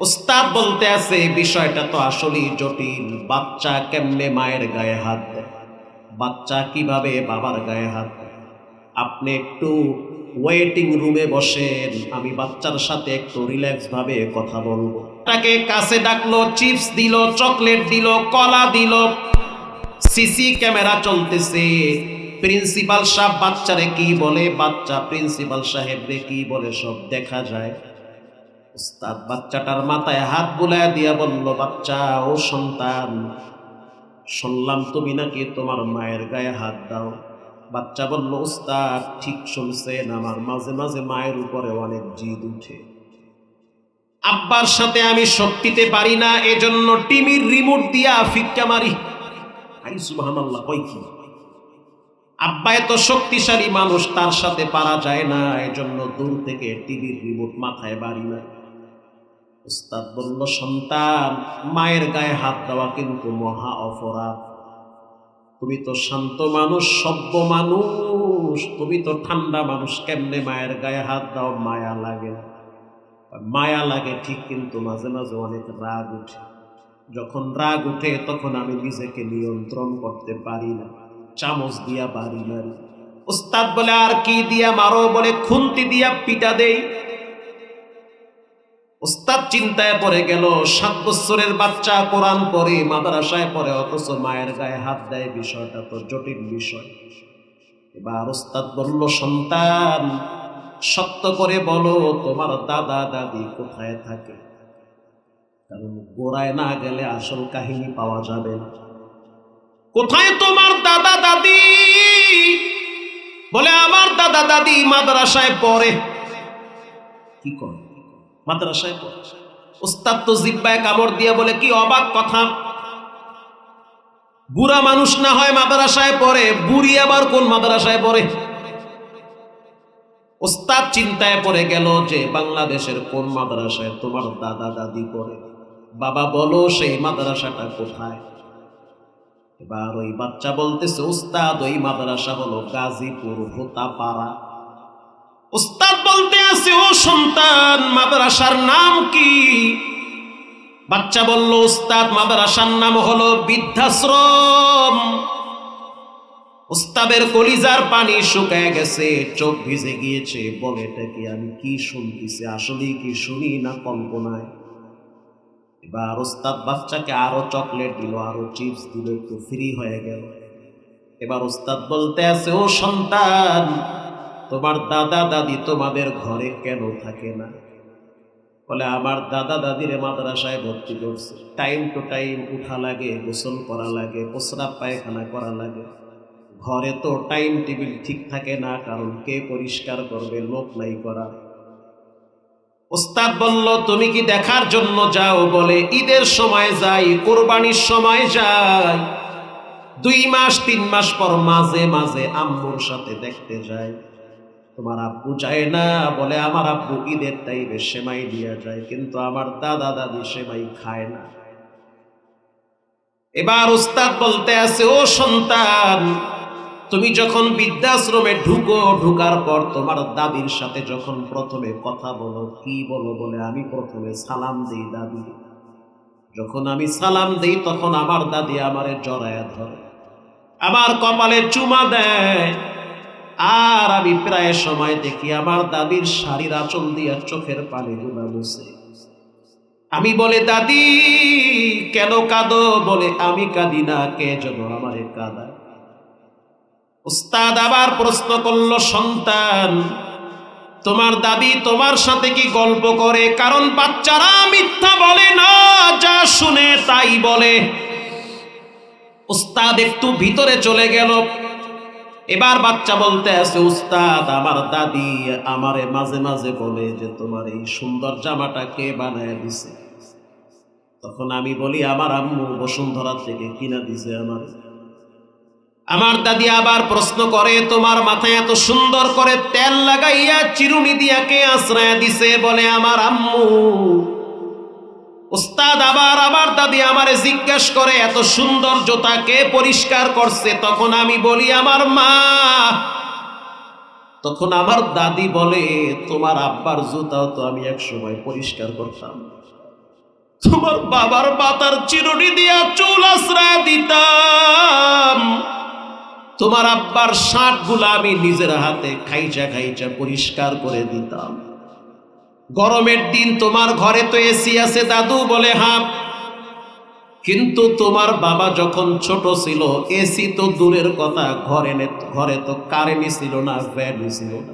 উস্তাদ বলতে আছে, বিষয়টা তো আসলেই জটিল। বাচ্চা কেমনে মায়ের গায়ে হাত দেয়, বাচ্চা কিভাবে বাবার গায়ে হাত দেয়? আপনি একটু ওয়েটিং রুমে বসেন, আমি বাচ্চার সাথে একটু রিল্যাক্স ভাবে কথা বলবো। তাকে কাছে ডাকলো, চিপস দিল, চকলেট দিল, কলা দিল, সিসি ক্যামেরা চলতেছে। প্রিন্সিপাল সাহেব বাচ্চারে কি বলে, বাচ্চা প্রিন্সিপাল সাহেবরে কি বলে, সব দেখা যায়। উস্তাদ বাচ্চাটার মাথায় হাত বুলায় দিয়া বলল, বাচ্চা, ও সন্তান, শুনলাম তুমি নাকি তোমার মায়ের গায়ে হাত দাও। বাচ্চা বলল, উস্তাদ ঠিক শুনছেন, আমার মাঝে মাঝে মায়ের উপরে অনেক জিদ উঠে। আব্বার সাথে আমি শক্তিতে পারি না, এজন্য টিভির রিমোট দিয়া ফিক্কা মারি। আই সুবহানাল্লাহ, কই কি? আব্বা এত শক্তিশালী মানুষ, তার সাথে পারা যায় না, এজন্য দূর থেকে টিভির রিমোট মাথায় বাড়ি না। উস্তাদ বলল, সন্তান, মায়ের গায়ে হাত দেওয়া কিন্তু মহা অপরাধ। তুমি তো শান্ত মানুষ, সভ্য মানুষ, তুমি তো ঠান্ডা মানুষ, কেমনে মায়ের গায়ে হাত দাও? মায়া লাগে না? মায়া লাগে ঠিক, কিন্তু মাঝে মাঝে অনেক রাগ উঠে। যখন রাগ উঠে তখন আমি নিজেকে নিয়ন্ত্রণ করতে পারি না, চামচ দিয়া বাড়ি মারি। উস্তাদ বলে, আর কি দিয়া মারো? বলে, খুন্তি দিয়া পিটা দেই। উস্তাদ চিন্তায় পড়ে গেল, 7 বছরের বাচ্চা কোরআন পড়ে, মাদ্রাসায় পড়ে, অথচ মায়ের গায়ে হাত দেয়, বিষয়টা তো জটিল বিষয়। এবার উস্তাদ বলল, সন্তান, সত্য করে বলো, তোমার দাদা দাদি কোথায় থাকে? কারণ গোড়ায় না গেলে আসল কাহিনী পাওয়া যাবে না। কোথায় তোমার দাদা দাদি? বলে, আমার দাদা দাদি মাদ্রাসায় পড়ে। কি করে? মাদ্রাসায় পড়ে? উস্তাদ তো জিব্বায় কামড় দিয়ে বলে, কি অবাক কথা, বুড়া মানুষ না হয় মাদ্রাসায় পড়ে, বুড়ি আবার কোন মাদ্রাসায় পড়ে? উস্তাদ চিন্তায় পড়ে গেল যে বাংলাদেশের কোন মাদ্রাসায় তোমার দাদা দাদি পড়ে। বাবা বলো, সেই মাদ্রাসাটা কোথায়? এবার ওই বাচ্চা বলতেছে, উস্তাদ, ওই মাদ্রাসা হলো গাজীপুর হোতাপাড়া। উস্তাদ বলতে আছে, ও সন্তান, মাদ্রাসার নাম কি? বাচ্চা বলল, উস্তাদ, মাদ্রাসার নাম হলো বৃদ্ধাশ্রম। উস্তাদের কলিজার পানি শুকায় গেছে, চোখ ভিজে গিয়েছে। বলে, এটা কি আমি কি শুনতেছি? আসলেই কি শুনি না কল্পনায়? এবার উস্তাদ বাচ্চাকে আরো চকলেট দিল, আরো চিপস দিল, একটু ফ্রি হয়ে গেল। এবার উস্তাদ বলতে আছে, ও সন্তান, তোমার দাদা দাদি তোমাদের ঘরে কেন থাকে না? বলে, আমার দাদা দাদিরে মাদ্রাসায় ভর্তি করছে, টাইম টু টাইম উঠা লাগে, গোসল করা লাগে, প্রস্রাব পায়খানা করা লাগে। ঘরে তো টাইম টেবিল ঠিক থাকে না, কারণ কে পরিষ্কার করবে, লোক নাই করা। উস্তাদ বলল, তুমি কি দেখার জন্য যাও? বলে, ঈদের সময় যাই, কোরবানির সময় যাই, 2 মাস 3 মাস পর মাঝে মাঝে আম্মুর সাথে দেখতে যাই। তোমার আব্বু যায় না? বলে, আমার আব্বু ঈদের টাইমে সেমাই দিয়া যায়, কিন্তু আমার দাদা দাদি সেমাই খায় না। এবার উস্তাদ বলতে আছে, ও সন্তান, তুমি যখন বৃদ্ধাশ্রমে ঢুকো, ঢুকার পর তোমার দাদির সাথে যখন প্রথমে কথা বলো, কি বলো? বলে, আমি প্রথমে সালাম দিই দাদি, যখন আমি সালাম দেই তখন আমার দাদি আমারে জড়ায়া ধরে, আমার কপালে চুমা দেয়। আর আমি প্রায় সময় দেখি আমার দাদির শাড়ির আঁচল দিয়া চোখের পানিগুলো মুছে। আমি বলে, দাদি কেন কাঁদো? বলে, আমি কাঁদি না, কে যেন আমারে কাঁদায়। উস্তাদ আবার প্রশ্ন করলো, সন্তান তোমার দাদি তোমার সাথে কি গল্প করে? কারণ বাচ্চারা মিথ্যা বলে না, যা শুনে তাই বলে। উস্তাদ একটু ভিতরে চলে গেল। এবার বাচ্চা বলতে আছে, উস্তাদ আমার দাদি আমারে মাঝে মাঝে বলে যে তোমার এই সুন্দর জামাটা কে বানায় দিছে? তখন আমি বলি, আমার আম্মু বসুন্ধরা থেকে কিনা দিছে আমার। আমার দাদি আবার প্রশ্ন করে, তোমার মাথায় এত সুন্দর করে তেল লাগাইয়া চিরুনি দিয়া কে আশ্রয় দিছে? বলে, আমার আম্মু। উস্তাদ আবার আমার দাদি আমারে জিজ্ঞেস করে, এত সুন্দর জুতা কে পরিষ্কার করছে? তখন আমি বলি, আমার মা। তখন আমার দাদি বলে, তোমার আব্বার জুতাও তো আমি এক সময় পরিষ্কার করতাম, তোমার বাবার মাথার চিরুনি দিয়া চুল আশ্রয় দিতাম, তোমার আব্বার শার্ট গুলা আমি নিজের হাতে খাইচা খাইচা পরিষ্কার করে দিতাম। গরমের দিন তোমার ঘরে তো এসি আছে দাদু? বলে, হ্যাঁ। কিন্তু তোমার বাবা যখন ছোট ছিল এসি তো দূরের কথা, ঘরে তো কারেন্টই ছিল না, ফ্যানই ছিল না।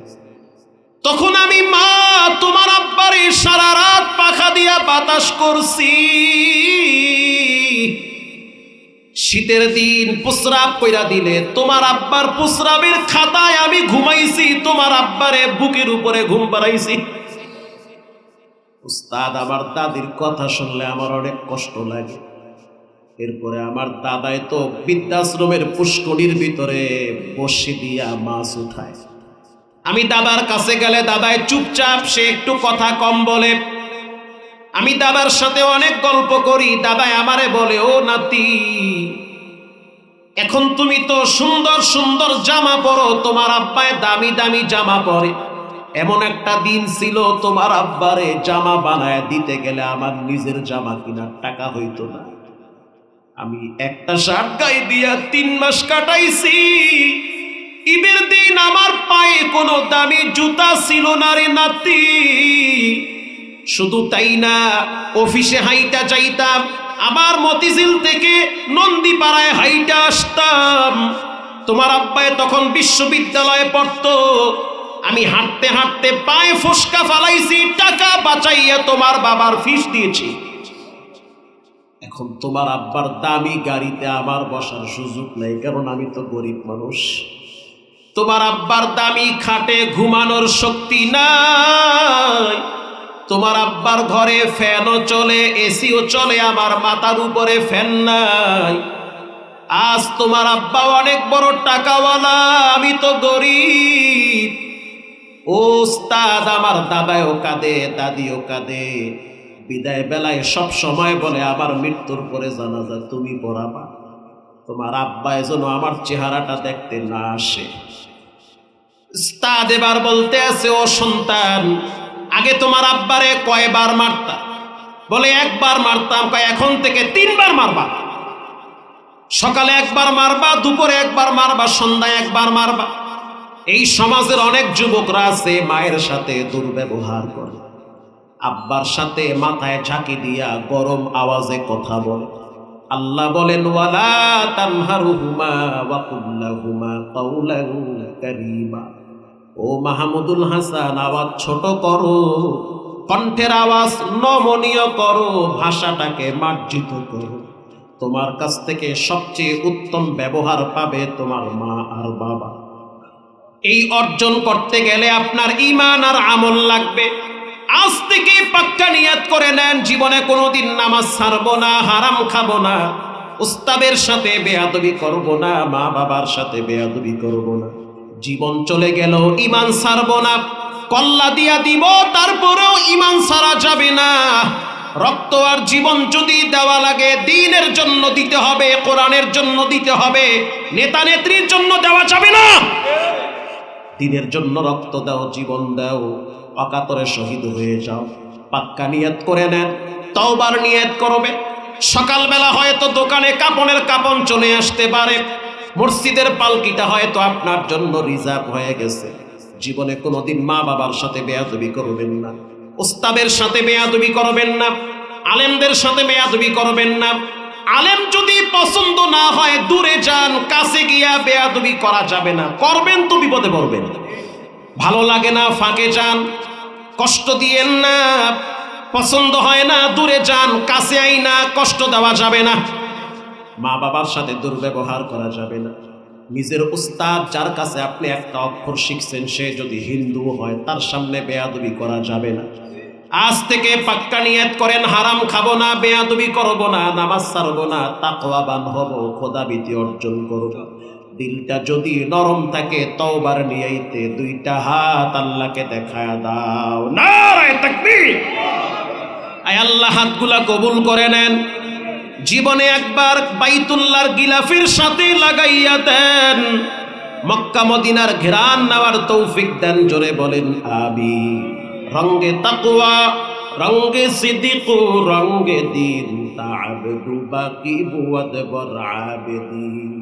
তখন আমি, মা তোমার আব্বার সারা রাত পাখা দিয়া বাতাস করছি, শীতের দিন প্রস্রাব কইরা দিলে তোমার আব্বার প্রস্রাবের খাতায় আমি ঘুমাইছি, তোমার আব্বারে বুকের উপরে ঘুম পাড়াইছি। উস্তাদ আমার দাদির কথা শুনলে আমার অনেক কষ্ট লাগে। এরপরে আমার দাদাই তো বৃদ্ধাশ্রমের পুষ্করির ভিতরে বসি দিয়া মাছ উঠায়। আমি দাদার কাছে গেলে দাদাই চুপচাপ, সে একটু কথা কম বলে। আমি দাদার সাথে অনেক গল্প করি। দাদাই আমারে বলে, ও নাতি, এখন তুমি তো সুন্দর সুন্দর জামা পরো, তোমার আব্বায় দামি দামি জামা পরে। এমন একটা দিন ছিল তোমার আব্বারে জামা বানায় দিতে গেলে আমার নিজের জামা কিনার টাকা হইতো না। আমি একটা শার্ট গায়ে দিয়া 3 মাস কাটাইছি। ঈদের দিন আমার পায়ে কোনো দামি জুতা ছিল না রে নাতি। শুধু তাই না, অফিসে হাইটা যাইতাম, আমার মতিঝিল থেকে নন্দীপাড়ায় হাইটা আসতাম। তোমার আব্বায় তখন বিশ্ববিদ্যালয়ে পড়তো। আমি হাঁটতে হাঁটতে পায়ে ফসকা ফালাইছি, টাকা বাঁচাইয়া তোমার বাবার ফিস দিয়েছি। এখন তোমার আব্বার দামি গাড়িতে আমার বসার সুযোগ নাই, কারণ আমি তো গরিব মানুষ। তোমার আব্বার দামি খাটে ঘুমানোর শক্তি নাই। তোমার আব্বার ঘরে ফ্যানও চলে, এসিও চলে, আমার মাথার উপরে ফ্যান নাই। আজ তোমার আব্বা অনেক বড় টাকাওয়ালা, আমি তো গরিব। ওস্তাদ আমার দাদাও কাঁদে, দাদিও কাঁদে। বিদায় বেলায় সব সময় বলে, আমার মৃত্যুর পরে জানাজা তুমি পড়াবা, তোমার আব্বা যেন আমার চেহারাটা দেখতে না আসে। উস্তাদ এবার বলতে আছে, ও সন্তান, আগে তোমার আব্বারে কয়বার মারতা? বলে, একবার মারতাম। এখন থেকে 3 বার মারবা। সকালে একবার মারবা, দুপুরে একবার মারবা, সন্ধ্যায় একবার মারবা। এই সমাজের অনেক যুবকরা আছে মায়ের সাথে দুর্ব্যবহার করে, আব্বার সাথে মাথায় ঝাঁকি দিয়া গরম আওয়াজে কথা বলে। আল্লাহ বলেন, ওয়ালা তানহারুহুমা ওয়া কুল লাহুমা কাওলান কারীমা। ও মাহমুদুল হাসান, আওয়াজ ছোট করো, কণ্ঠের আওয়াজ নমনীয় করো, ভাষাটাকে মার্জিত করো। তোমার কাছ থেকে সবচেয়ে উত্তম ব্যবহার পাবে তোমার মা আর বাবা। এই অর্জন করতে গেলে আপনার ঈমান আর আমল লাগবে। আজ থেকে পাক্কা নিয়ত করে নেন, জীবনে কোনোদিন নামাজ ছাড়বো না, হারাম খাবো না, উস্তাদের সাথে বেয়াদবি করব না, মা বাবার সাথে বেয়াদবি করব না। জীবন চলে গেল, ঈমান ছাড়বো না। কল্লা দিয়া দিব, তারপরেও ঈমান ছাড়া যাবে না। রক্ত আর জীবন যদি দেওয়া লাগে, দ্বীনের জন্য দিতে হবে, কোরআনের জন্য দিতে হবে, নেতা নেত্রীর জন্য দেওয়া যাবে না। দ্বীনের জন্য রক্ত দাও, জীবন দাও, অকাতরে শহীদ হয়ে যাও। পাক্কা নিয়ত করে নেন, তওবার নিয়ত করবে। সকালবেলা হয়তো দোকানে কাপড়ের কাপন চলে আসতে পারে, মসজিদের পালকিটা হয়তো আপনার জন্য রিজার্ভ হয়ে গেছে। জীবনে কোনোদিন মা বাবার সাথে বেয়াদবি করবেন না, ওস্তাদের সাথে বেয়াদবি করবেন না, আলেমদের সাথে বেয়াদবি করবেন না। আলেম যদি পছন্দ না হয় দূরে যান, কাছে গিয়া বেয়াদবি করা যাবে না, করবেন তো বিপদে পড়বেন। ভালো লাগে না ফাঁকে যান, কষ্ট দিয়েন না, পছন্দ হয় না দূরে যান, কাছে আই না, কষ্ট দেওয়া যাবে না। মা বাবার সাথে দুর্ব্যবহার করা যাবে না। নিজের উস্তাদ যার কাছে আপনি একটা অক্ষর শিখছেন, সে যদি হিন্দু হয় তার সামনে বেয়াদবি করা যাবে না। আজ থেকে পাক্কা নিয়ত করেন, হারাম খাবো না, বেয়াদবি করব না, নামাজ ছাড়বো না, তাকওয়াবান হব, খোদাভীতি অর্জন করব। দিলটা যদি নরম থাকে তওবার নিয়াইতে দুইটা হাত আল্লাহকে দেখায় দাও, নারায়ে তাকবীর। আয় আল্লাহ হাতগুলা কবুল করে নেন। জীবনে একবার বাইতুল্লাহর গিলাফের সাথে লাগাইয়া দেন, মক্কা মদিনার ঘেরান নেওয়ার তৌফিক দেন। জোরে বলেন আমিন। রঙ্গে তাকওয়া, রঙ্গে সিদ্দিক, রঙ্গে দিন, তা'আবদু বাকি বুয়াদ বর আবেদিন।